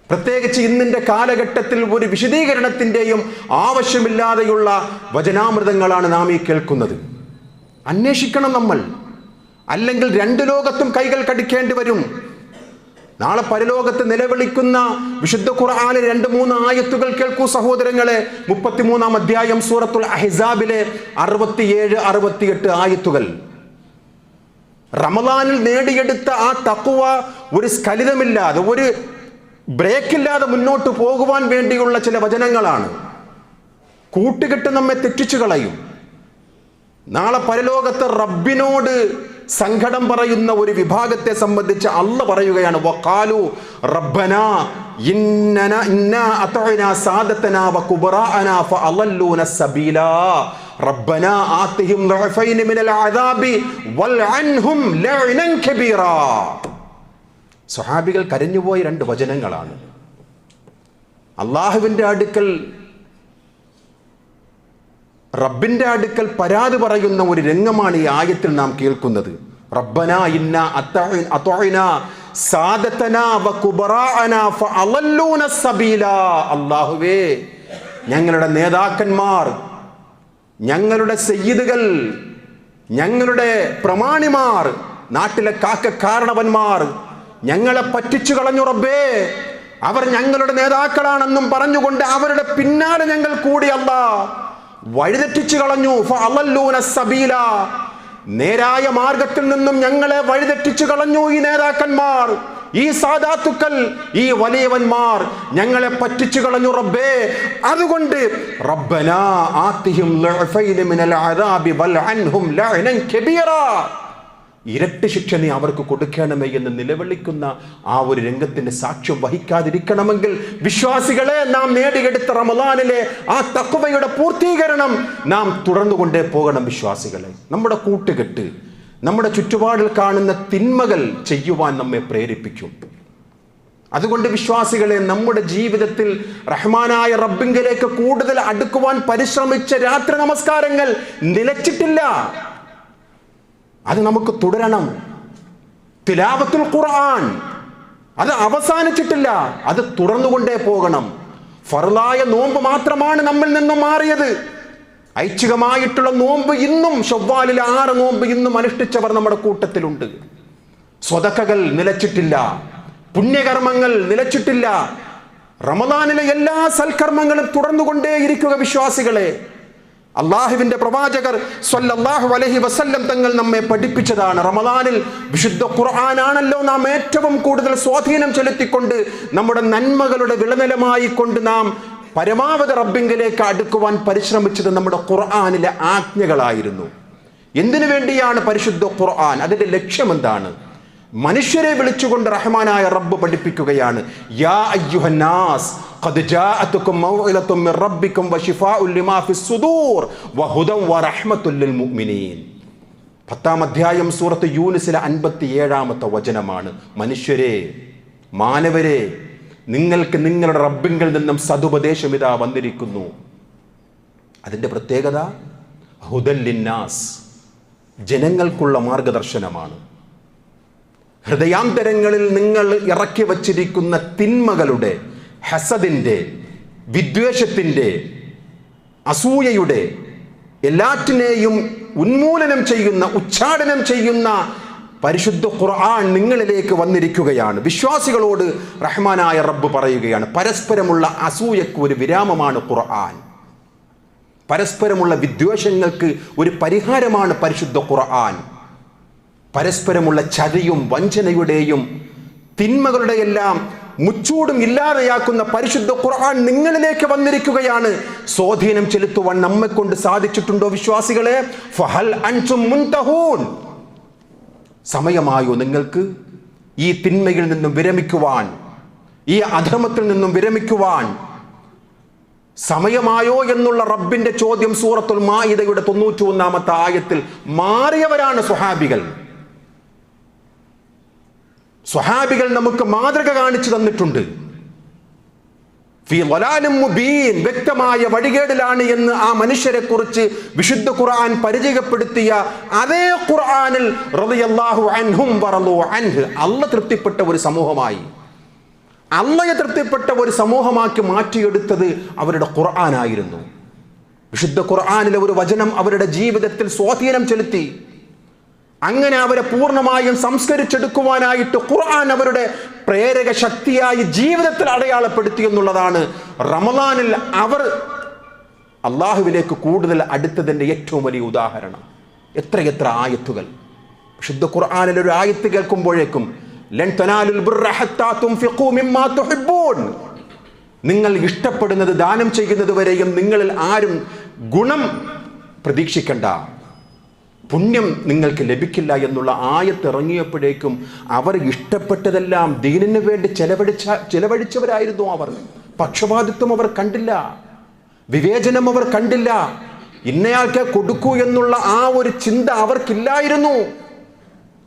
പ്രത്യേകിച്ച് ഇന്നിൻ്റെ കാലഘട്ടത്തിൽ ഒരു വിശദീകരണത്തിൻ്റെയും ആവശ്യമില്ലാതെയുള്ള വചനാമൃതങ്ങളാണ് നാം ഈ കേൾക്കുന്നത്. അന്വേഷിക്കണം നമ്മൾ, അല്ലെങ്കിൽ രണ്ട് ലോകത്തും കൈകൾ കടിക്കേണ്ടി വരും. നാളെ പരലോകത്ത് നിലവിളിക്കുന്ന വിശുദ്ധ ഖുർആനിലെ 2-3 ആയത്തുകൾ കേൾക്കൂ സഹോദരങ്ങളെ. 33-ാം അധ്യായം സൂറത്തുൽ അഹ്സാബിലെ 67-68 ആയത്തുകൾ. റമളാനിൽ നേടിയെടുത്ത ആ തഖ്വ ഒരു സ്ഖലിതമില്ലാതെ, ഒരു ബ്രേക്കില്ലാതെ മുന്നോട്ട് പോകുവാൻ വേണ്ടിയുള്ള ചില വചനങ്ങളാണ്. കൂട്ടുകെട്ട് നമ്മെ തെറ്റിച്ചു കളയും. നാളെ പരലോകത്ത് റബ്ബിനോട് സങ്കടം പറയുന്ന ഒരു വിഭാഗത്തെ സംബന്ധിച്ച് അല്ലാഹ് പറയുകയാണ്, വഖാലു റബ്ബനാ ഇന്നാ അതഅനാ സാദതനാ വകുബറാഅനാ ഫഅളല്ലൂന സബീലാ റബ്ബനാ ആതിഹിം ദഅഫൈൻ മിനൽ അദാബി വൽഅൻഹും ലഅനൻ കബീറാ. സ്വഹാബികൾ കരഞ്ഞുപോയ 2 വചനങ്ങളാണ്. അള്ളാഹുവിൻ്റെ അടുക്കൽ, റബ്ബിൻ്റെ അടുക്കൽ പരാതി പറയുന്ന ഒരു രംഗമാണ് ഈ ആയത്തിൽ നാം കേൾക്കുന്നത്. റബ്ബനാ ഇന്നാ അതഅനാ സാദതനാ വകുബറാഅനാ ഫഅളല്ലൂന സബീലാ. അല്ലാഹുവേ, ഞങ്ങളുടെ നേതാക്കന്മാർ, ഞങ്ങളുടെ സയ്യിദുകൾ, ഞങ്ങളുടെ പ്രമാണിമാർ, നാട്ടിലെ കാരണവന്മാർ ഞങ്ങളെ പറ്റിച്ചു കളഞ്ഞു റബ്ബേ. അവർ ഞങ്ങളുടെ നേതാക്കളാണെന്നും പറഞ്ഞുകൊണ്ട് അവരുടെ പിന്നാലെ ഞങ്ങൾ കൂടി അല്ലാഹ് വഴിതെറ്റിച്ചു കളഞ്ഞു. ഫഅളല്ലൂന സബീല, നേരായ മാർഗത്തിൽ നിന്നും ഞങ്ങളെ വഴിതെറ്റിച്ചു കളഞ്ഞു ഈ നേതാക്കന്മാർ, ഈ സാദാത്തുക്കൾ, ഈ വലിയവന്മാർ ഞങ്ങളെ പറ്റിച്ചു കളഞ്ഞു റബ്ബേ. അതുകൊണ്ട് റബ്ബനാ ആതിഹിം ലഅഫൈൻ മിനൽ അദാബി വൽഅൻഹും ലഅനൻ കബീറാ, ഇരട്ടി ശിക്ഷ നീ അവർക്ക് കൊടുക്കണമേ എന്ന് നിലവിളിക്കുന്ന ആ ഒരു രംഗത്തിന്റെ സാക്ഷ്യം വഹിക്കാതിരിക്കണമെങ്കിൽ വിശ്വാസികളെ, നാം നേടിയെടുത്ത റമളാനിലെ ആ തഖ്വയുടെ പൂർത്തീകരണം നാം തുടർന്നുകൊണ്ടേ പോകണം. വിശ്വാസികളെ, നമ്മുടെ കൂട്ടുകെട്ട് നമ്മുടെ ചുറ്റുപാടിൽ കാണുന്ന തിന്മകൾ ചെയ്യുവാൻ നമ്മെ പ്രേരിപ്പിക്കും. അതുകൊണ്ട് വിശ്വാസികളെ, നമ്മുടെ ജീവിതത്തിൽ റഹ്മാനായ റബ്ബിങ്കിലേക്ക് കൂടുതൽ അടുക്കുവാൻ പരിശ്രമിച്ച രാത്രി നമസ്കാരങ്ങൾ നിലച്ചിട്ടില്ല. അത് നമുക്ക് തുടരണം. തിലാവത്തുൽ ഖുർആൻ അത് അവസാനിച്ചിട്ടില്ല, അത് തുടർന്നുകൊണ്ടേ പോകണം. ഫർളായ നോമ്പ് മാത്രമാണ് നമ്മിൽ നിന്നും മാറിയത്. ഐച്ഛികമായിട്ടുള്ള നോമ്പ് ഇന്നും, ശവ്വാലിലെ 6 നോമ്പ് ഇന്നും അനുഷ്ഠിച്ചവർ നമ്മുടെ കൂട്ടത്തിലുണ്ട്. സ്വതക്കകൾ നിലച്ചിട്ടില്ല, പുണ്യകർമ്മങ്ങൾ നിലച്ചിട്ടില്ല. റമദാനിലെ എല്ലാ സൽക്കർമ്മങ്ങളും തുടർന്നുകൊണ്ടേയിരിക്കുക വിശ്വാസികളെ. അള്ളാഹുവിന്റെ പ്രവാചകർ സ്വല്ലല്ലാഹു അലൈഹി വസല്ലം തങ്ങൾ നമ്മെ പഠിപ്പിച്ചതാണ്. റമദാനിൽ വിശുദ്ധ ഖുർആനാണല്ലോ നാം ഏറ്റവും കൂടുതൽ സ്വാധീനം ചെലുത്തിക്കൊണ്ട് നമ്മുടെ നന്മകളുടെ വിളനിലമായി കൊണ്ട് നാം പരമാവധി റബ്ബിങ്കിലേക്ക് അടുക്കുവാൻ പരിശ്രമിച്ചത് നമ്മുടെ ഖുർആനിലെ ആജ്ഞകളായിരുന്നു. എന്തിനു വേണ്ടിയാണ് പരിശുദ്ധ ഖുർആൻ? അതിന്റെ ലക്ഷ്യം എന്താണ്? മനുഷ്യരെ വിളിച്ചുകൊണ്ട് റഹ്മാനായ റബ്ബ് പഠിപ്പിക്കുകയാണ്, യാ അയ്യുഹന്നാസ് ഖദ് ജാഅതുകും മൗഇലത്തും മിർ റബ്ബിക്കും വശിഫാഉൻ ലിമാ ഫിസ് സുദൂർ വഹുദൻ വറഹ്മത്തുൽ ലിൽ മുഅ്മിനീൻ. 10-ാം അധ്യായം സൂറത്ത് യൂനുസിലെ 57-ാമത്തെ വചനമാണ്. മനുഷ്യരെ, മാനവരെ, നിങ്ങൾക്ക് നിങ്ങളുടെ റബ്ബിങ്കിൽ നിന്നും സതുപദേശം ഇതാ വന്നിരിക്കുന്നു. അതിൻ്റെ പ്രത്യേകത ഹുദൻ ലിന്നാസ്, ജനങ്ങൾക്കുള്ള മാർഗദർശനമാണ്. ഹൃദയാന്തരങ്ങളിൽ നിങ്ങൾ ഇറക്കി വച്ചിരിക്കുന്ന തിന്മകളുടെ, ഹസദിൻ്റെ, വിദ്വേഷത്തിൻ്റെ, അസൂയയുടെ എല്ലാറ്റിനെയും ഉന്മൂലനം ചെയ്യുന്ന, ഉച്ചാടനം ചെയ്യുന്ന പരിശുദ്ധ ഖുർആൻ നിങ്ങളിലേക്ക് വന്നിരിക്കുകയാണ്. വിശ്വാസികളോട് റഹ്മാനായ റബ്ബ് പറയുകയാണ്, പരസ്പരമുള്ള അസൂയക്ക് ഒരു വിരാമമാണ് ഖുർആൻ. പരസ്പരമുള്ള വിദ്വേഷങ്ങൾക്ക് ഒരു പരിഹാരമാണ് പരിശുദ്ധ ഖുർആൻ. പരസ്പരമുള്ള ചതിയും വഞ്ചനയുടെയും തിന്മകളുടെ എല്ലാം മുച്ചൂടും ഇല്ലാതെയാക്കുന്ന പരിശുദ്ധ ഖുർആൻ നിങ്ങളിലേക്ക് വന്നിരിക്കുകയാണ്. സ്വാധീനം ചെലുത്തുവാൻ നമ്മെ കൊണ്ട് സാധിച്ചിട്ടുണ്ടോ വിശ്വാസികളെ? ഫഹൽ അൻതും മുൻതഹൂൻ. സമയമായോ നിങ്ങൾക്ക് ഈ തിന്മയിൽ നിന്നും വിരമിക്കുവാൻ, ഈ അധർമ്മത്തിൽ നിന്നും വിരമിക്കുവാൻ സമയമായോ എന്നുള്ള റബ്ബിന്റെ ചോദ്യം സൂറത്തുൽ മാഇദയുടെ 91-ാമത്തെ ആയത്തിൽ മാറിയവരാണ് സ്വഹാബികൾ. സ്വഹാബികൾ നമുക്ക് മാതൃക കാണിച്ചു തന്നിട്ടുണ്ട്. ഫീ ളലാലിൻ മുബീൻ, വ്യക്തമായ വഴികേടിലാണ് എന്ന് ആ മനുഷ്യരെ കുറിച്ച് വിശുദ്ധ ഖുർആൻ പരിചയപ്പെടുത്തിയ അതേ ഖുർആനിൽ റളിയല്ലാഹു അൻഹും വറളു അൻഹു, അല്ലാഹ് തൃപ്തിപ്പെട്ട ഒരു സമൂഹമായി, അല്ലാഹയെ തൃപ്തിപ്പെട്ട ഒരു സമൂഹമാക്കി മാറ്റിയെടുത്തത് അവരുടെ ഖുർആനായിരുന്നു. വിശുദ്ധ ഖുർആനിലെ ഒരു വചനം അവരുടെ ജീവിതത്തിൽ സ്വാധീനം ചെലുത്തി. അങ്ങനെ അവരെ പൂർണ്ണമായും സംസ്കരിച്ചെടുക്കുവാനായിട്ട് ഖുർആൻ അവരുടെ പ്രേരക ശക്തിയായി ജീവിതത്തിൽ അടയാളപ്പെടുത്തി എന്നുള്ളതാണ് റമദാനിൽ അവർ അള്ളാഹുവിലേക്ക് കൂടുതൽ അടുത്തതിൻ്റെ ഏറ്റവും വലിയ ഉദാഹരണം. എത്രയെത്ര ആയത്തുകൾ! വിശുദ്ധ ഖുർആനിൽ ഒരു ആയത്ത് കേൾക്കുമ്പോഴേക്കും ലൻ തനാലുൽ ബിർറ ഹത്താ തുൻഫിഖൂ മിമ്മാ തുഹിബ്ബൂൻ, നിങ്ങൾ ഇഷ്ടപ്പെടുന്നത് ദാനം ചെയ്യുന്നത് വരെയും നിങ്ങളിൽ ആരും ഗുണം പ്രതീക്ഷിക്കണ്ട, പുണ്യം നിങ്ങൾക്ക് ലഭിക്കില്ല എന്നുള്ള ആയത്ത് ഇറങ്ങിയപ്പോഴേക്കും അവർ ഇഷ്ടപ്പെട്ടതെല്ലാം ദീനിന് വേണ്ടി ചെലവഴിച്ചവരായിരുന്നു. അവർ പക്ഷപാതിത്വം അവർ കണ്ടില്ല, വിവേചനം അവർ കണ്ടില്ല, ഇന്നയാൾക്ക് കൊടുക്കൂ എന്നുള്ള ആ ഒരു ചിന്ത അവർക്കില്ലായിരുന്നു.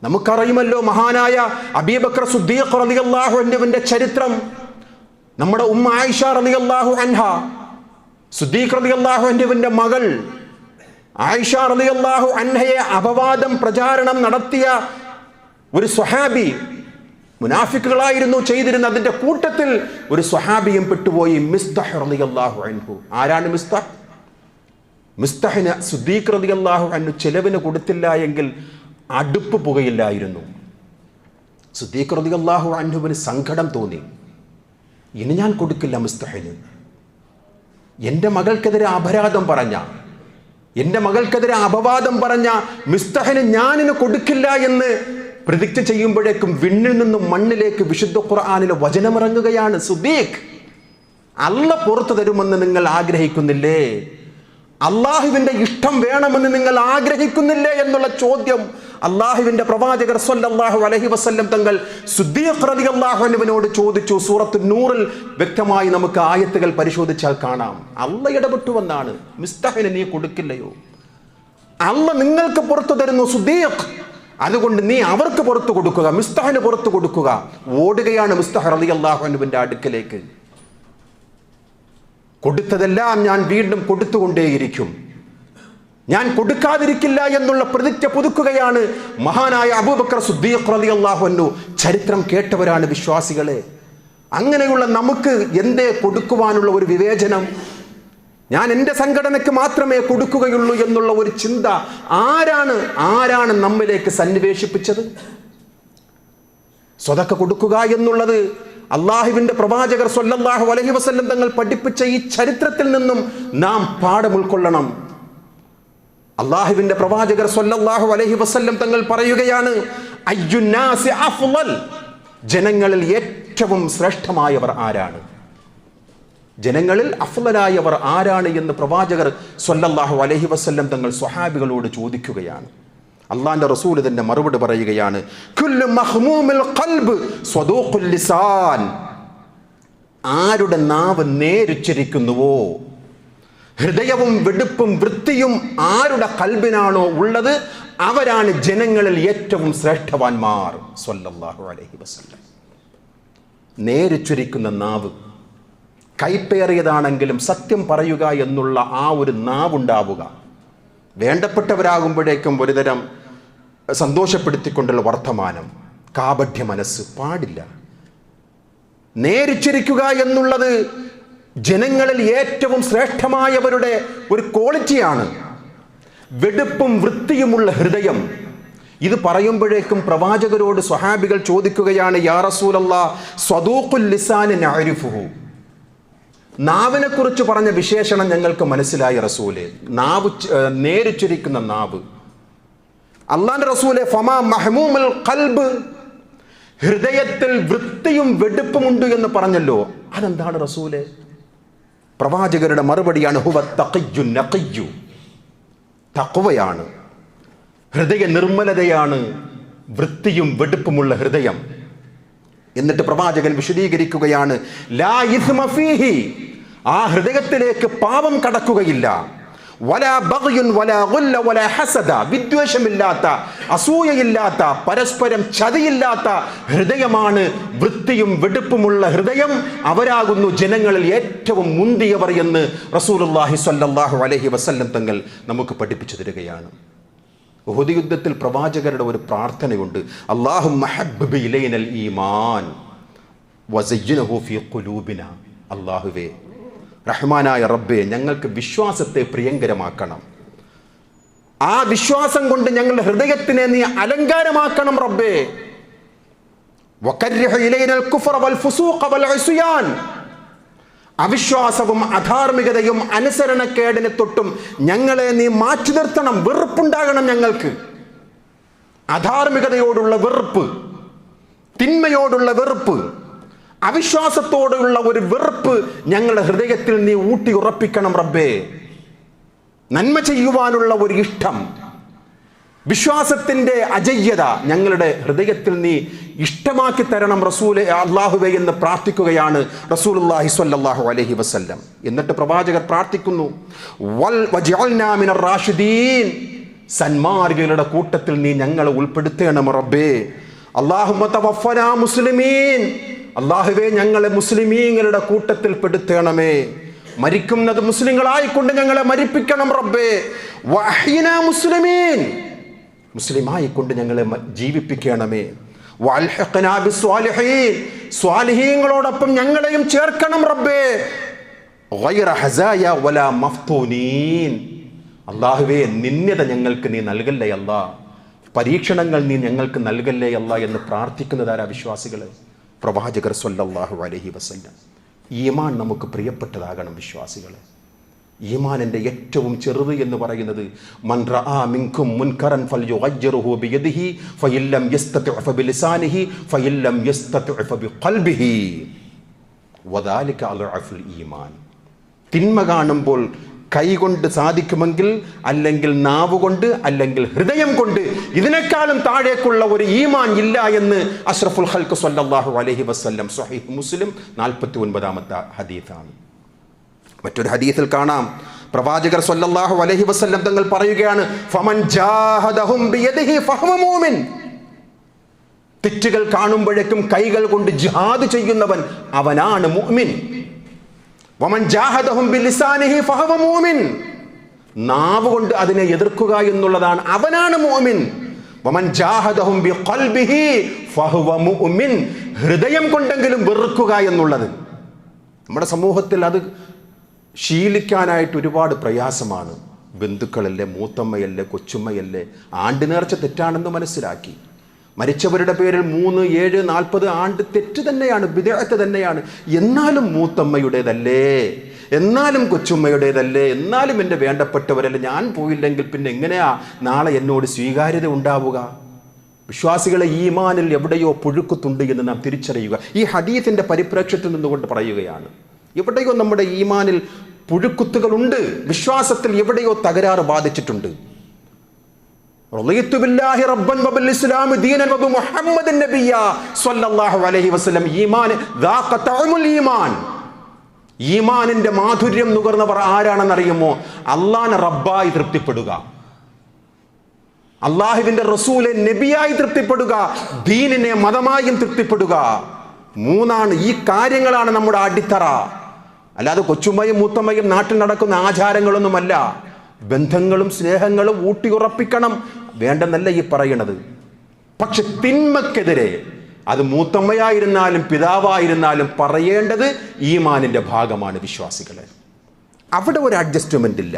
നമുക്കറിയുമല്ലോ മഹാനായ അബീബക്കർ സിദ്ദീഖ് റളിയല്ലാഹു അൻഹുവിന്റെ ചരിത്രം. നമ്മുടെ ഉമ്മ ആയിഷ റളിയല്ലാഹു അൻഹ, സിദ്ദീഖ് റളിയല്ലാഹു അൻഹുവിന്റെ മകൾ ആയിഷ റളിയല്ലാഹു അൻഹയെ അപവാദം പ്രചാരണം നടത്തിയ ഒരു സ്വഹാബി, മുനാഫിക്കുകളായിരുന്നു ചെയ്തിരുന്ന, അതിന്റെ കൂട്ടത്തിൽ ഒരു സ്വഹാബിയും പെട്ടുപോയി, മിസ്തഹ് റളിയല്ലാഹു അൻഹു. ആരാണ് മിസ്തഹ്? മിസ്തഹിന് സിദ്ദീഖ് റളിയല്ലാഹു അൻഹു ചെലവിന് കൊടുത്തില്ല എങ്കിൽ അടുപ്പ് പുകയില്ലായിരുന്നു. സിദ്ദീഖ് റളിയല്ലാഹു അൻഹുവിന് സങ്കടം തോന്നി, ഇനി ഞാൻ കൊടുക്കില്ല മിസ്തഹിന്. എൻ്റെ മകൾക്കെതിരെ അപരാധം പറഞ്ഞ, എൻ്റെ മകൾക്കെതിരെ അപവാദം പറഞ്ഞ മിസ്തഹിന് ഞാനിന് കൊടുക്കില്ല എന്ന് പ്രതിജ്ഞ ചെയ്യുമ്പോഴേക്കും വിണ്ണിൽ നിന്നും മണ്ണിലേക്ക് വിശുദ്ധ ഖുർആനിലെ വചനമിറങ്ങുകയാണ്. സിദ്ദീഖ്, അല്ലാഹ് പുറത്തു തരുമെന്ന് നിങ്ങൾ ആഗ്രഹിക്കുന്നില്ലേ? അള്ളാഹുവിന്റെ ഇഷ്ടം വേണമെന്ന് നിങ്ങൾ ആഗ്രഹിക്കുന്നില്ലേ എന്നുള്ള ചോദ്യം അള്ളാഹുവിന്റെ പ്രവാചകർ സ്വല്ലല്ലാഹു അലൈഹി വസല്ലം തങ്ങൾ സിദ്ദീഖ് റളിയല്ലാഹു അൻഹുവിനോട് ചോദിച്ചു. സൂറത്ത് നൂറിൽ വ്യക്തമായി നമുക്ക് ആയത്തുകൾ പരിശോധിച്ചാൽ കാണാം. അല്ലാഹ് ഇടപെട്ടുവെന്നാണ്. മിസ്തഹിന് നീ കൊടുക്കില്ലയോ? അല്ലാഹ് നിങ്ങൾക്ക് പുറത്തു തരുന്നു സിദ്ദീഖ്, അതുകൊണ്ട് നീ അവർക്ക് പുറത്തു കൊടുക്കുക, മിസ്തഹിന് പുറത്തു കൊടുക്കുക. ഓടുകയാണ് മിസ്തഹ് റളിയല്ലാഹു അൻഹുവിന്റെ അടുക്കലേക്ക്. കൊടുത്തതെല്ലാം ഞാൻ വീണ്ടും കൊടുത്തുകൊണ്ടേയിരിക്കും, ഞാൻ കൊടുക്കാതിരിക്കില്ല എന്നുള്ള പ്രതിജ്ഞ പുതുക്കുകയാണ് മഹാനായ അബൂബക്കർ സിദ്ദീഖ് റളിയല്ലാഹു അൻഹു. ചരിത്രം കേട്ടവരാണ് വിശ്വാസികളെ. അങ്ങനെയുള്ള നമുക്ക് എന്തേ കൊടുക്കുവാനുള്ള ഒരു വിവേചനം? ഞാൻ എൻ്റെ സംഘടനയ്ക്ക് മാത്രമേ കൊടുക്കുകയുള്ളൂ എന്നുള്ള ഒരു ചിന്ത ആരാണ് നമ്മിലേക്ക് സന്നിവേശിപ്പിച്ചത്? സ്വതക്ക കൊടുക്കുക എന്നുള്ളത് അള്ളാഹുവിൻ്റെ പ്രവാചകർ സ്വല്ലല്ലാഹു അലൈഹി വസല്ലം തങ്ങൾ പഠിപ്പിച്ച ഈ ചരിത്രത്തിൽ നിന്നും നാം പാഠം ഉൾക്കൊള്ളണം. അള്ളാഹുവിൻ്റെ പ്രവാചകർ സ്വല്ലല്ലാഹു അലൈഹി വസല്ലം തങ്ങൾ പറയുകയാണ്, അയ്യുന്നാസി അഫ്ളൽ, ജനങ്ങളിൽ ഏറ്റവും ശ്രേഷ്ഠമായവർ ആരാണ്? ജനങ്ങളിൽ അഫ്ളലായവർ ആരാണ് എന്ന് പ്രവാചകർ സ്വല്ലല്ലാഹു അലൈഹി വസല്ലം തങ്ങൾ സ്വഹാബികളോട് ചോദിക്കുകയാണ്. അള്ളാന്റെ റസൂൽ തന്നെ മറുപടി പറയുകയാണ്, കുല്ലു മഖ്മൂമിൽ ഖൽബ് സ്വദൂഖുൽ ലിസാൻ, ആരുടെ നാവ് നേരുച്ചരിക്കുന്നുവോ, ഹൃദയവും വെടുപ്പും വൃത്തിയും ആരുടെ കൽബിനാണോ ഉള്ളത് അവരാണ് ജനങ്ങളിൽ ഏറ്റവും ശ്രേഷ്ഠവാന്മാർ. സ്വല്ലല്ലാഹു അലൈഹി വസല്ലം. നേരുച്ചരിക്കുന്ന നാവ്, കൈപ്പേറിയതാണെങ്കിലും സത്യം പറയുക എന്നുള്ള ആ ഒരു നാവുണ്ടാവുക. വേണ്ടപ്പെട്ടവരാകുമ്പോഴേക്കും ഒരുതരം സന്തോഷപ്പെടുത്തിക്കൊണ്ടുള്ള വർത്തമാനം, കാപഢ്യ മനസ്സ് പാടില്ല. നേരുച്ചരിക്കുക എന്നുള്ളത് ജനങ്ങളിൽ ഏറ്റവും ശ്രേഷ്ഠമായവരുടെ ഒരു ക്വാളിറ്റിയാണ്. വെടുപ്പും വൃത്തിയുമുള്ള ഹൃദയം. ഇത് പറയുമ്പോഴേക്കും പ്രവാചകരോട് സ്വഹാബികൾ ചോദിക്കുകയാണ്, യാ റസൂലല്ലാഹ്, സ്വദൂഖുൽ ലിസാൻ നഅരിഫുഹു, നാവിനെ കുറിച്ച് പറഞ്ഞ വിശേഷണം ഞങ്ങൾക്ക് മനസ്സിലായി റസൂലെ. നാവ്, നേരുച്ചരിക്കുന്ന നാവ്. അള്ളാന്റെ റസൂലെ, ഫമാ മഹ്മൂമുൽ ഖൽബ്, ഹൃദയത്തിൽ വൃത്തിയും വെടുപ്പുമുണ്ട് എന്ന് പറഞ്ഞല്ലോ, അതെന്താണ് റസൂലെ? പ്രവാചകരുടെ മറുപടിയാണ്, ഹുവ തഖിയ്യു നഖിയ്യു, തഖ്വയാണ്, ഹൃദയ നിർമ്മലതയാണ് വൃത്തിയും വെടുപ്പുമുള്ള ഹൃദയം. എന്നിട്ട് പ്രവാചകൻ വിശദീകരിക്കുകയാണ്, ലാ ഇസ്മ ഫീഹി, ആ ഹൃദയത്തിലേക്ക് പാപം കടക്കുകയില്ല, വലാ ബഗ്യുൻ വലാ ഗുല്ല വലാ ഹസദ, വിദ്വേഷമില്ലാത്ത, അസൂയയില്ലാത്ത, പരസ്പരം ചതിയില്ലാത്ത ഹൃദയമാണ് വൃത്തിയും വെടുപ്പുമുള്ള ഹൃദയം. അവരാകുന്നു ജനങ്ങളിൽ ഏറ്റവും മുന്തിയവർ എന്ന് റസൂലുള്ളാഹി സ്വല്ലല്ലാഹു അലൈഹി വസല്ലം തങ്ങൾ നമുക്ക് പഠിപ്പിച്ചു തരികയാണ്. ഉഹുദ് യുദ്ധത്തിൽ പ്രവാചകരുടെ ഒരു പ്രാർത്ഥനയുണ്ട്, അല്ലാഹുമ്മ ഹബ്ബിബ് ഇലൈനൽ ഈമാൻ വസയ്യിനഹു ഫീ ഖുലൂബിന. അല്ലാഹുവേ, റഹ്മാനായ റബ്ബേ, ഞങ്ങൾക്ക് വിശ്വാസത്തെ പ്രിയങ്കരമാക്കണം, ആ വിശ്വാസം കൊണ്ട് ഞങ്ങളുടെ ഹൃദയത്തിനെ നീ അലങ്കാരമാക്കണം റബ്ബേ. വകർരിഹ് ഇലൈനൽ കുഫ്റ വൽ ഫുസൂഖ വൽ ഉസ്യാൻ, അവിശ്വാസവും അധാർമികതയും അനുസരണക്കേടിനെ തൊട്ടും ഞങ്ങളെ നീ മാറ്റി നിർത്തണം, വെറുപ്പുണ്ടാകണം ഞങ്ങൾക്ക്. അധാർമികതയോടുള്ള വെറുപ്പ്, തിന്മയോടുള്ള വെറുപ്പ്, അവിശ്വാസത്തോടുള്ള ഒരു വെറുപ്പ് ഞങ്ങളുടെ ഹൃദയത്തിൽ നീ ഊട്ടി ഉറപ്പിക്കണം റബ്ബേ. നന്മ ചെയ്യുവാനുള്ള ഒരു ഇഷ്ടം, വിശ്വാസത്തിന്റെ അജയ്യത ഞങ്ങളുടെ ഹൃദയത്തിൽ നീ ഇഷ്ടമാക്കി തരണം റസൂലെ, അല്ലാഹുവേ എന്ന് പ്രാർത്ഥിക്കുകയാണ് റസൂലുള്ളാഹി സ്വല്ലല്ലാഹു അലൈഹി വസല്ലം. എന്നിട്ട് പ്രവാചകർ പ്രാർത്ഥിക്കുന്നു, വജഅൽനാ മിനർ റാഷിദീൻ, സന്മാർഗികളുടെ കൂട്ടത്തിൽ നീ ഞങ്ങളെ ഉൾപ്പെടുത്തണം റബ്ബേ. അല്ലാഹുമ്മ തവഫനാ മുസ്ലിമീൻ, അല്ലാഹുവേ ഞങ്ങളെ മുസ്ലിമീങ്ങളുടെ കൂട്ടത്തിൽ പെടുത്തണമേ. മരിക്കുന്നത് മുസ്ലിങ്ങളായിക്കൊണ്ട് ഞങ്ങളെ മരിപ്പിക്കണം റബ്ബേ. വഅഹ്യിനാ മുസ്ലിമീൻ, മുസ്ലിമായിക്കൊണ്ട് ഞങ്ങളെ ജീവിപ്പിക്കണമേ. വഅൽഹിഖ്നാ ബിസ്വാലിഹീൻ, സ്വാലിഹീങ്ങളോടൊപ്പം ഞങ്ങളെയും ചേർക്കണം റബ്ബേ. ഗൈറ ഹസായ വലാ മഫ്തൂനീൻ, അല്ലാഹുവേ നിന്ദത ഞങ്ങൾക്ക് നീ നൽകല്ലേ അല്ലാ, പരീക്ഷണങ്ങൾ നീ ഞങ്ങൾക്ക് നൽകല്ലേ അല്ലാ എന്ന് പ്രാർത്ഥിക്കുന്നതാരാ? വിശ്വാസികളെ. പ്രവാചകർ സ്വല്ലല്ലാഹു അലൈഹി വസല്ലം. ഈമാൻ നമുക്ക് പ്രിയപ്പെട്ടതാകണം വിശ്വാസികളെ. ഈമാനിൻ്റെ ഏറ്റവും ചെറുത് എന്ന് പറയുന്നത്, മൻ റആ മിൻകും മുൻകറൻ ഫൽയുഗയ്യിറുഹു ബിയദിഹി ഫഇല്ലം യസ്തതി' ഫബിലിസാനിഹി ഫഇല്ലം യസ്തതി' ഫബിഖൽബിഹി വദാലിക അദ്അഫുൽ ഈമാൻ. തിന്മ കാണുമ്പോൾ കൈകൊണ്ട് സാധിക്കുമെങ്കിൽ, അല്ലെങ്കിൽ നാവുകൊണ്ട്, അല്ലെങ്കിൽ ഹൃദയം കൊണ്ട്, ഇതിനേക്കാളും താഴേക്കുള്ള ഒരു ഈമാൻ ഇല്ല എന്ന് അഷ്റഫുൽ ഖൽഖ് സ്വല്ലല്ലാഹു അലൈഹി വസല്ലം സ്വഹീഹ് മുസ്ലിം 49-ാമത്തെ ഹദീസാണ്. മറ്റൊരു ഹദീസിൽ കാണാം, പ്രവാചകർ സ്വല്ലല്ലാഹു അലൈഹി വസല്ലം തങ്ങൾ പറയുകയാണ്, ഫമൻ ജാഹദഹും ബിയദിഹി ഫഹുവ മുഅ്മിൻ. തെറ്റുകൾ കാണുമ്പോഴേക്കും കൈകൾ കൊണ്ട് ജിഹാദ് ചെയ്യുന്നവൻ അവനാണ് മുഅ്മിൻ. വമൻ ജാഹദഹും ബിലിസാനിഹി ഫഹുവ മുഅ്മിൻ. നാവ് കൊണ്ട് അതിനെ എതിർക്കുക എന്നുള്ളതാണ്, അവനാണ് മുഅ്മിൻ. വമൻ ജാഹദഹും ബിഖൽബിഹി ഫഹുവ മുഅ്മിൻ. ഹൃദയം കൊണ്ടെങ്കിലും വെറുക്കുക എന്നുള്ളത് നമ്മുടെ സമൂഹത്തിൽ അത് ശീലിക്കാനായിട്ട് ഒരുപാട് പ്രയാസമാണ്. ബന്ധുക്കളല്ലേ, മൂത്തമ്മയല്ലേ, കൊച്ചുമ്മയല്ലേ, ആണ്ട് നേർച്ച തെറ്റാണെന്ന് മനസ്സിലാക്കി മരിച്ചവരുടെ പേരിൽ 3, 7, 40 ആണ്ട് തെറ്റ് തന്നെയാണ്, ബിദ്അത്ത് തന്നെയാണ്. എന്നാലും മൂത്തമ്മയുടേതല്ലേ, എന്നാലും കൊച്ചുമ്മയുടേതല്ലേ, എന്നാലും എൻ്റെ വേണ്ടപ്പെട്ടവരല്ലേ, ഞാൻ പോയില്ലെങ്കിൽ പിന്നെ എങ്ങനെയാ നാളെ എന്നോട് സ്വീകാര്യത ഉണ്ടാവുക? വിശ്വാസികളെ ഈമാനിൽ എവിടെയോ പുഴുക്കുത്തുണ്ട് എന്ന് നാം തിരിച്ചറിയുക. ഈ ഹദീസിൻ്റെ പരിപ്രേക്ഷ്യത്തിൽ നിന്നുകൊണ്ട് പറയുകയാണ്, എവിടെയോ നമ്മുടെ ഈമാനിൽ പുഴുക്കുത്തുകളുണ്ട്, വിശ്വാസത്തിൽ എവിടെയോ തകരാറ് ബാധിച്ചിട്ടുണ്ട്. റളിയതു ബില്ലാഹി റബ്ബൻ വബിൽ ഇസ്ലാമി ദീനൻ വബി മുഹമ്മദിൻ നബിയ്യ സ്വല്ലല്ലാഹു അലൈഹി വസല്ലം. ഈമാൻ ദാഖ തഅമുൽ ഈമാൻ. ഈമാനിന്റെ മാധുര്യം നുകർന്നവർ ആരാണെന്നറിയുമോ? അല്ലാഹുവിനെ റബ്ബായി തൃപ്തിപ്പെടുക, അള്ളാഹുവിന്റെ റസൂലെ നബിയായി തൃപ്തിപ്പെടുക, ദീനിനെ മതമായും തൃപ്തിപ്പെടുക. 3 ഈ കാര്യങ്ങളാണ് നമ്മുടെ അടിത്തറ. അല്ലാതെ കൊച്ചുമ്മയും മൂത്തമ്മയും നാട്ടിൽ നടക്കുന്ന ആചാരങ്ങളൊന്നുമല്ല. ബന്ധങ്ങളും സ്നേഹങ്ങളും ഊട്ടിയുറപ്പിക്കണം, വേണ്ടെന്നല്ല ഈ പറയണത്. പക്ഷെ തിന്മക്കെതിരെ, അത് മൂത്തമ്മയായിരുന്നാലും പിതാവായിരുന്നാലും പറയേണ്ടത് ഈമാനിന്റെ ഭാഗമാണ് വിശ്വാസികളെ. അവിടെ ഒരു അഡ്ജസ്റ്റ്മെന്റ് ഇല്ല,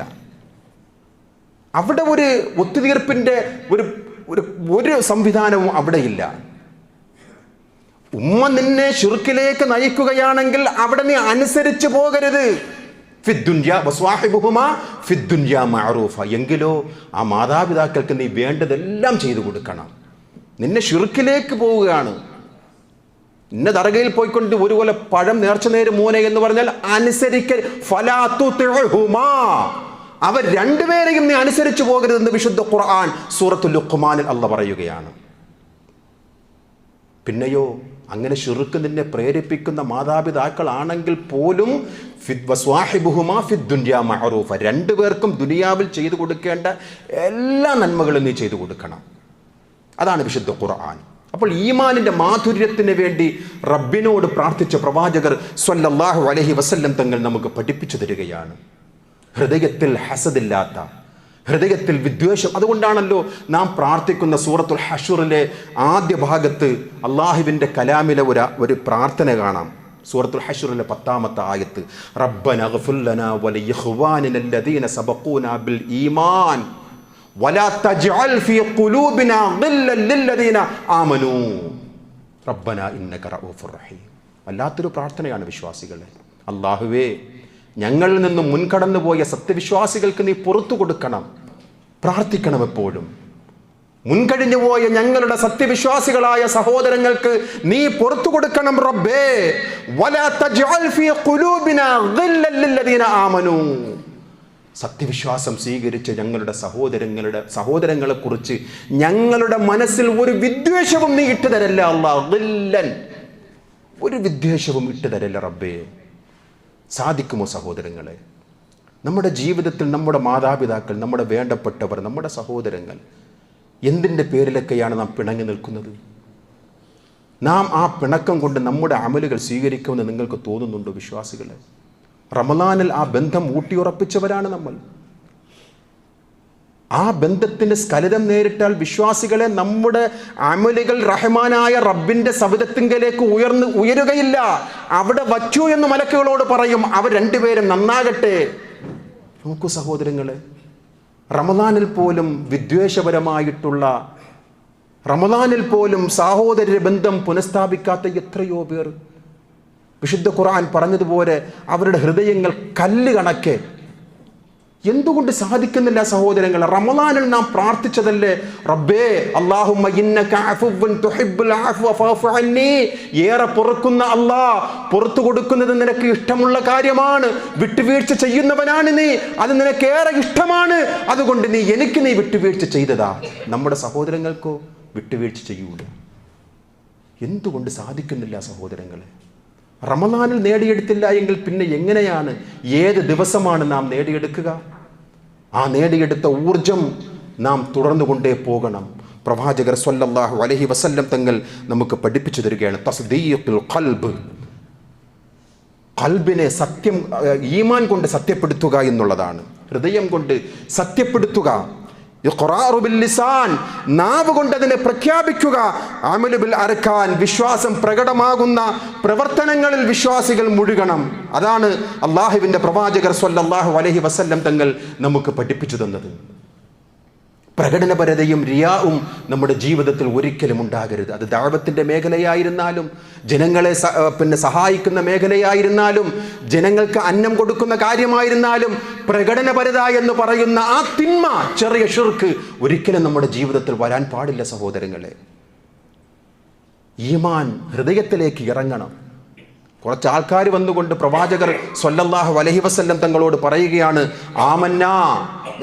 അവിടെ ഒരു ഒത്തുതീർപ്പിന്റെ ഒരു സംവിധാനവും അവിടെയില്ല. ഉമ്മ നിന്നെ ശിർക്കിലേക്ക് നയിക്കുകയാണെങ്കിൽ അവിടെ നീ അനുസരിച്ചു പോകരുത്. ഫിദ്ദുനിയ വസ്വാഹിബുഹുമാ ഫിദ്ദുനിയ മഅറൂഫ. എങ്കിലോ ആ മാതാപിതാക്കൾക്ക് നീ വേണ്ടതെല്ലാം ചെയ്തു കൊടുക്കണം. നിന്നെ ശിർക്കിലേക്ക് പോവുകയാണ്, ഇന്ന ദർഗയിൽ പോയിക്കൊണ്ട് ഒരു കൊല പഴം നേർച്ച നേര് മോനെ എന്ന് പറഞ്ഞാൽ അനുസരിക്കൽ. ഫലാ തുതിഉഹുമാ, അവർ രണ്ടുപേരെയും നീ അനുസരിച്ചു പോകരുതെന്ന് വിശുദ്ധ ഖുർആൻ സൂറത്തുൽ ലുഖ്മാനിൽ അല്ലാഹ് പറയുകയാണ്. പിന്നെയോ അങ്ങനെ ശിർക്ക് നിന്നെ പ്രേരിപ്പിക്കുന്ന മാതാപിതാക്കളാണെങ്കിൽ പോലും വസ്വാഹിബുഹുമാ ഫിദ്ദുനിയ മഅറൂഫ, രണ്ടുപേർക്കും ദുനിയാവിൽ ചെയ്തു കൊടുക്കേണ്ട എല്ലാ നന്മകളും നീ ചെയ്തു കൊടുക്കണം. അതാണ് വിശുദ്ധ ഖുർആൻ. അപ്പോൾ ഈമാനിന്റെ മാധുര്യത്തിന് വേണ്ടി റബ്ബിനോട് പ്രാർത്ഥിച്ച പ്രവാചകർ സ്വല്ലല്ലാഹു അലൈഹി വസല്ലം തങ്ങൾ നമുക്ക് പഠിപ്പിച്ചു തരികയാണ്. ഹൃദയത്തിൽ ഹസദില്ലാത്ത, ഹൃദയത്തിൽ വിദ്വേഷം. അതുകൊണ്ടാണല്ലോ നാം പ്രാർത്ഥിക്കുന്ന സൂറത്തുൽ ഹശ്റിലെ ആദ്യ ഭാഗത്ത് അള്ളാഹുവിൻ്റെ കലാമിലെ ഒരു പ്രാർത്ഥന കാണാം. സൂറത്തുൽ ഹശ്റിലെ 10-ാമത്തെ ആയത്ത്, റബ്ബന ഗ്ഫിർ ലനാ വലിഇഖ്വാനിന അല്ലദീന സബഖൂനാ ബിൽ ഈമാൻ വലാ തജ്അൽ ഫീ ഖുലൂബിനാ ഗില്ലൻ ലില്ലദീന ആമനൂ റബ്ബന ഇന്നക റഊഫുർ റഹീം. വല്ലാത്തൊരു പ്രാർത്ഥനയാണ് വിശ്വാസികളെ. അല്ലാഹുവേ, ഞങ്ങളിൽ നിന്നും മുൻകടന്നു പോയ സത്യവിശ്വാസികൾക്ക് നീ പുറത്തു കൊടുക്കണം. പ്രാർത്ഥിക്കണം എപ്പോഴും. മുൻകഴിഞ്ഞു പോയ ഞങ്ങളുടെ സത്യവിശ്വാസികളായ സഹോദരങ്ങൾക്ക് നീ പുറത്തു കൊടുക്കണം റബ്ബേ. വലാ തജ്അൽ ഫീ ഖുലൂബിനാ ഗില്ലൻ ലില്ലദീന ആമനൂ. സത്യവിശ്വാസം സ്വീകരിച്ച ഞങ്ങളുടെ സഹോദരങ്ങളെ കുറിച്ച് ഞങ്ങളുടെ മനസ്സിൽ ഒരു വിദ്വേഷവും നീ ഇട്ടുതരല്ല അല്ലാഹ്. ഗില്ലൻ, ഒരു വിദ്വേഷവും ഇട്ടുതരല്ല റബ്ബേ. സാധിക്കുമോ സഹോദരങ്ങളെ? നമ്മുടെ ജീവിതത്തിൽ നമ്മുടെ മാതാപിതാക്കൾ, നമ്മുടെ വേണ്ടപ്പെട്ടവർ, നമ്മുടെ സഹോദരങ്ങൾ, എന്തിൻ്റെ പേരിലൊക്കെയാണ് നാം പിണങ്ങി നിൽക്കുന്നത്? നാം ആ പിണക്കം കൊണ്ട് നമ്മുടെ അമലുകൾ സ്വീകരിക്കുമെന്ന് നിങ്ങൾക്ക് തോന്നുന്നുണ്ടോ വിശ്വാസികളെ? റമളാനിൽ ആ ബന്ധം ഊട്ടിയുറപ്പിച്ചവരാണ് നമ്മൾ. ആ ബന്ധത്തിന് സ്ഖലിതം നേരിട്ടാൽ വിശ്വാസികളെ നമ്മുടെ അമലുകൾ റഹ്മാനായ റബ്ബിന്റെ സവിധത്തിങ്കലേക്ക് ഉയരുകയില്ല. അവിടെ വച്ചു എന്ന് മലക്കുകളോട് പറയും, അവർ രണ്ടുപേരും നന്നാകട്ടെ. നോക്കൂ സഹോദരങ്ങളെ, റമളാനിൽ പോലും വിദ്വേഷപരമായിട്ടുള്ള, റമളാനിൽ പോലും സഹോദര ബന്ധം പുനഃസ്ഥാപിക്കാത്ത എത്രയോ പേർ. വിശുദ്ധ ഖുർആൻ പറഞ്ഞതുപോലെ അവരുടെ ഹൃദയങ്ങൾ കല്ല് കണക്കെ. എന്തുകൊണ്ട് സാധിക്കുന്നില്ല സഹോദരങ്ങൾ? റമളാനിൽ നാം പ്രാർത്ഥിച്ചതല്ലേ, റബ്ബേ അല്ലാഹുമ്മ ഇന്നക അഫുവ്വുൻ തുഹിബ്ബുൽ അഫ്വ ഫഅഫു അന്നി. ഏറെ പൊറുക്കുന്ന അല്ലാഹ്, പുറത്തു കൊടുക്കുന്നത് നിനക്ക് ഇഷ്ടമുള്ള കാര്യമാണ്. വിട്ടുവീഴ്ച ചെയ്യുന്നവനാണ് നീ, അത് നിനക്ക് ഏറെ ഇഷ്ടമാണ്. അതുകൊണ്ട് നീ വിട്ടുവീഴ്ച ചെയ്തതാ. നമ്മുടെ സഹോദരങ്ങൾക്കോ വിട്ടുവീഴ്ച ചെയ്യൂല. എന്തുകൊണ്ട് സാധിക്കുന്നില്ല സഹോദരങ്ങളെ? റമദാനിൽ നേടിയെടുത്തില്ല എങ്കിൽ പിന്നെ എങ്ങനെയാണ്, ഏത് ദിവസമാണ് നാം നേടിയെടുക്കുക? ആ നേടിയെടുത്ത ഊർജം നാം തുടർന്നു കൊണ്ടേ പോകണം. പ്രവാചകർ സ്വല്ലല്ലാഹു അലൈഹി വസല്ലം തങ്ങൾ നമുക്ക് പഠിപ്പിച്ചു തരികയാണ് തസ്ദീഖുൽ ഖൽബ്, ഖൽബിനെ സത്യം ഈമാൻ കൊണ്ട് സത്യപ്പെടുത്തുക എന്നുള്ളതാണ്. ഹൃദയം കൊണ്ട് സത്യപ്പെടുത്തുക. ഇഖ്റാറു ബിൽ ലിസാൻ, നാവ് കൊണ്ട് അതിനെ പ്രഖ്യാപിക്കുക. അമലു ബിൽ അർക്കാൻ, വിശ്വാസം പ്രകടമാകുന്ന പ്രവർത്തനങ്ങളിൽ വിശ്വാസികൾ മുഴുകണം. അതാണ് അള്ളാഹുവിൻ്റെ പ്രവാചകർ സ്വല്ലല്ലാഹു അലൈഹി വസല്ലം തങ്ങൾ നമുക്ക് പഠിപ്പിച്ചു തന്നത്. പ്രകടനപരതയും റിയാവും നമ്മുടെ ജീവിതത്തിൽ ഒരിക്കലും ഉണ്ടാകരുത്. അത് ദഅവത്തിന്റെ മേഖലയായിരുന്നാലും, ജനങ്ങളെ സഹായിക്കുന്ന മേഖലയായിരുന്നാലും, ജനങ്ങൾക്ക് അന്നം കൊടുക്കുന്ന കാര്യമായിരുന്നാലും, പ്രകടനപരത എന്ന് പറയുന്ന ആ തിന്മ, ചെറിയ ശിർക്ക് ഒരിക്കലും നമ്മുടെ ജീവിതത്തിൽ വരാൻ പാടില്ല സഹോദരങ്ങളെ. ഈമാൻ ഹൃദയത്തിലേക്ക് ഇറങ്ങണം. കുറച്ച് ആൾക്കാർ വന്നുകൊണ്ട് പ്രവാചകർ സ്വല്ലല്ലാഹു അലൈഹി വസല്ലം തങ്ങളോട് പറയുകയാണ്, ആമന്നാ,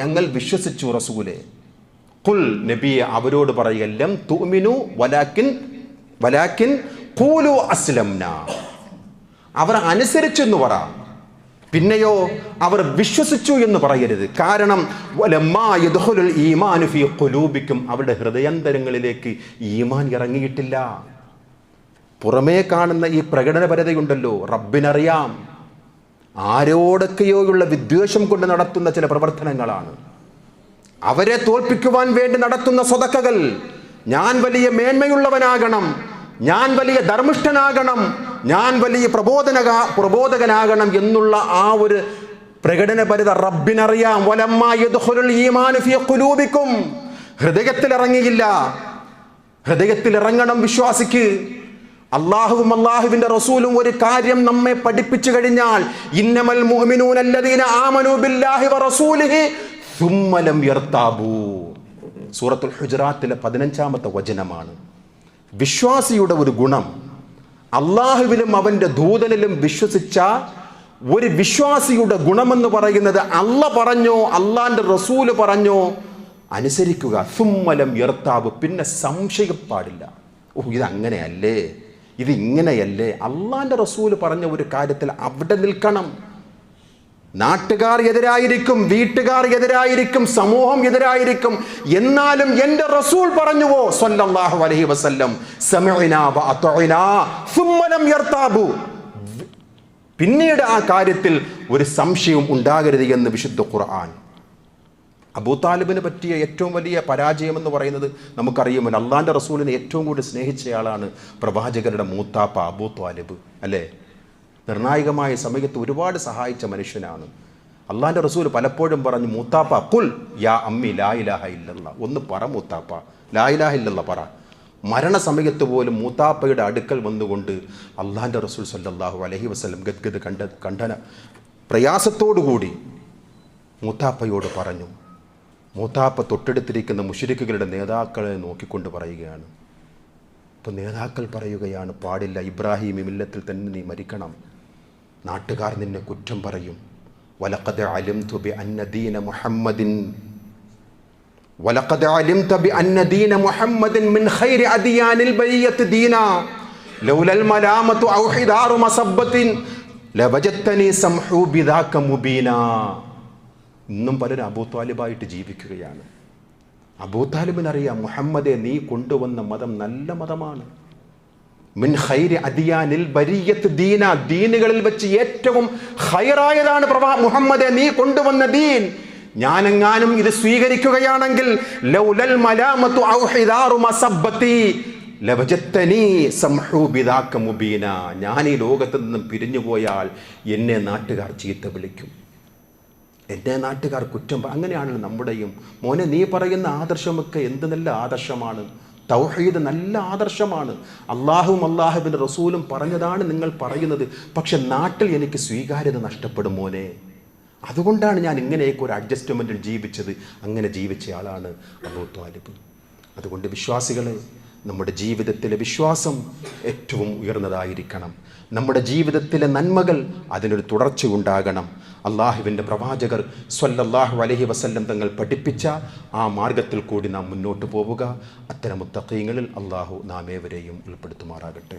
ഞങ്ങൾ വിശ്വസിച്ചു റസൂലേ. ഖുൽ, നബിയെ അവരോട് പറയുക, ലം തുഅ്മിനു വലാകിൻ ഖൂലു അസ്ലംനാ, അവർ അനുസരിച്ചു എന്ന് പറ, പിന്നെയോ അവർ വിശ്വസിച്ചു എന്ന് പറയരുത്. കാരണം വലമ്മാ യദ്ഖുലുൽ ഈമാനു ഫീ ഖുലൂബിക്കും, അവരുടെ ഹൃദയാന്തരങ്ങളിലേക്ക് ഈമാൻ ഇറങ്ങിയിട്ടില്ല. പുറമേ കാണുന്ന ഈ പ്രകടനപരതയുണ്ടല്ലോ, റബ്ബിനറിയാം, ആരോടൊക്കെയോയുള്ള വിദ്വേഷം കൊണ്ട് നടത്തുന്ന ചില പ്രവർത്തനങ്ങളാണ്. അവരെ തോൽപ്പിക്കുവാൻ വേണ്ടി നടത്തുന്ന സ്വതക്കകൾ, ഞാൻ വലിയ മേന്മയുള്ളവനാകണം, ഞാൻ വലിയ ധർമ്മിഷ്ഠനാകണം, ഞാൻ വലിയ പ്രബോധകനാകണം എന്നുള്ള ആ ഒരു പ്രകടനപരത റബ്ബിനറിയാം. വലമ്മാ യദ്ഖുലുൽ ഈമാനു ഫീ ഖുലൂബിക്കും, ഹൃദയത്തിൽ ഇറങ്ങിയില്ല. ഹൃദയത്തിൽ ഇറങ്ങണം വിശ്വാസിക്ക്. അള്ളാഹുവും അള്ളാഹുവിന്റെ റസൂലും ഒരു കാര്യം നമ്മെ പഠിപ്പിച്ചു കഴിഞ്ഞാൽ, ഇന്നമൽ മുഅ്മിനൂന അല്ലദീന ആമനൂ ബില്ലാഹി വറസൂലിഹി സുമ്മ ലം യർതാബൂ, സൂറത്തുൽ ഹുജറാത്തിലെ 15-ാമത്തെ വചനമാണ്. വിശ്വാസിയുടെ ഒരു ഗുണം, അള്ളാഹുവിലും അവൻ്റെ ദൂതനിലും വിശ്വസിച്ച ഒരു വിശ്വാസിയുടെ ഗുണമെന്ന് പറയുന്നത്, അല്ല പറഞ്ഞോ അള്ളാന്റെ റസൂല് പറഞ്ഞോ അനുസരിക്കുക. സുമ്മ ലം യർതാബ്, പിന്നെ സംശയം പാടില്ല. ഇത് അങ്ങനെയല്ലേ, ഇത് ഇങ്ങനെയല്ലേ. അള്ളാന്റെ റസൂല് പറഞ്ഞ ഒരു കാര്യത്തിൽ അവിടെ നിൽക്കണം. നാട്ടുകാർ എതിരായിരിക്കും, വീട്ടുകാർ എതിരായിരിക്കും, സമൂഹം എതിരായിരിക്കും, എന്നാലും എൻ്റെ റസൂൽ പറഞ്ഞുവോ സ്വല്ലല്ലാഹു അലൈഹി വസല്ലം, സമിഅനാ വഅതഅനാ സുമ്മ ലം യർതാബു, പിന്നീട് ആ കാര്യത്തിൽ ഒരു സംശയവും ഉണ്ടാകരുത് എന്ന് വിശുദ്ധ ഖുർആൻ. അബൂ താലിബിന് പറ്റിയ ഏറ്റവും വലിയ പരാജയം എന്ന് പറയുന്നത് നമുക്കറിയുമല്ലോ. അള്ളാന്റെ റസൂലിനെ ഏറ്റവും കൂടുതൽ സ്നേഹിച്ചയാളാണ് പ്രവാചകരുടെ മൂത്താപ്പ അബൂ താലിബ്, അല്ലേ? നിർണായകമായ സമയത്ത് ഒരുപാട് സഹായിച്ച മനുഷ്യനാണ്. അള്ളാന്റെ റസൂൽ പലപ്പോഴും പറഞ്ഞു, മൂത്താപ്പ ഖുൽ യാ അമ്മി ലാ ഇലാഹ ഇല്ലല്ലാഹ്, ഒന്ന് പറ മൂത്താപ്പ, ലാ ഇലാഹ ഇല്ലല്ലാഹ് പറ. മരണസമയത്ത് പോലും മൂത്താപ്പയുടെ അടുക്കൽ വന്നുകൊണ്ട് അള്ളാന്റെ റസൂൽ സ്വല്ലല്ലാഹു അലൈഹി വസല്ലം ഗദ്ഗദ് കണ്ഠന പ്രയാസത്തോടുകൂടി മൂത്താപ്പയോട് പറഞ്ഞു. മൂത്താപ്പ തൊട്ടടുത്തിരിക്കുന്ന മുശ്രിക്കുകളുടെ നേതാക്കളെ നോക്കിക്കൊണ്ട് പറയുകയാണ്. അപ്പോൾ നേതാക്കൾ പറയുകയാണ്, പാടില്ല, ഇബ്രാഹിം മില്ലത്തിൽ തന്നെ നീ മരിക്കണം, നാട്ടുകാർ നിന്നെ കുറ്റം പറയും. വലഖദ് അലിംതു ബിഅന്ന ദീന മുഹമ്മദിൻ മിൻ ഖൈരി അദിയാനിൽ ബരിയത്ത് ദീനാ ലൗലൽ മലാമതു ഔ ഹിദാറു മസബ്ബത്തിൻ ലവജത്തനി സംഹു ബിദാക മുബീനാ. ഇന്നും പലരും അബൂ താലിബായിട്ട് ജീവിക്കുകയാണ്. അബൂ താലിബിനറിയാം, മുഹമ്മദെ നീ കൊണ്ടുവന്ന മതം നല്ല മതമാണ്. മിൻ ഖൈരി അദിയാനിൽ ബരിയത്ത് ദീന, ദീനുകളിൽ വെച്ച് ഏറ്റവും ഖൈറായതാണ് മുഹമ്മദെ നീ കൊണ്ടുവന്ന ദീൻ. ഞാനെങ്ങാനും ഇത് സ്വീകരിക്കുകയാണെങ്കിൽ ലൗലൽ മലാമതു ഔ ഹിദാറു മസബ്ബത്തി ലവജത്തനി സംഹു ബിദാക മുബീന, ഞാൻ ഈ ലോകത്ത് നിന്നും പിരിഞ്ഞു പോയാൽ എന്നെ നാട്ടുകാർ ചീത്ത വിളിക്കും, എൻ്റെ നാട്ടുകാർ കുറ്റം. അങ്ങനെയാണല്ലോ നമ്മുടെയും. മോനെ, നീ പറയുന്ന ആദർശമൊക്കെ എന്ത് നല്ല ആദർശമാണ്. തൗഹീദ് നല്ല ആദർശമാണ്. അള്ളാഹുവും അള്ളാഹുവിൻ്റെ റസൂലും പറഞ്ഞതാണ് നിങ്ങൾ പറയുന്നത്. പക്ഷെ നാട്ടിൽ എനിക്ക് സ്വീകാര്യത നഷ്ടപ്പെടും മോനെ. അതുകൊണ്ടാണ് ഞാൻ ഇങ്ങനെയൊക്കെ ഒരു അഡ്ജസ്റ്റ്മെൻറ്റിൽ ജീവിച്ചത്. അങ്ങനെ ജീവിച്ചയാളാണ് അബൂ താലിബ്. അതുകൊണ്ട് വിശ്വാസികളെ, നമ്മുടെ ജീവിതത്തിലെ വിശ്വാസം ഏറ്റവും ഉയർന്നതായിരിക്കണം. നമ്മുടെ ജീവിതത്തിലെ നന്മകൾ അതിനൊരു തുടർച്ച ഉണ്ടാകണം. അള്ളാഹുവിൻ്റെ പ്രവാചകർ സ്വല്ലല്ലാഹു അലൈഹി വസല്ലം തങ്ങൾ പഠിപ്പിച്ച ആ മാർഗത്തിൽ കൂടി നാം മുന്നോട്ട് പോവുക. അത്തരം മുത്തഖീങ്ങളിൽ അള്ളാഹു നാം ഏവരെയും ഉൾപ്പെടുത്തുമാറാകട്ടെ.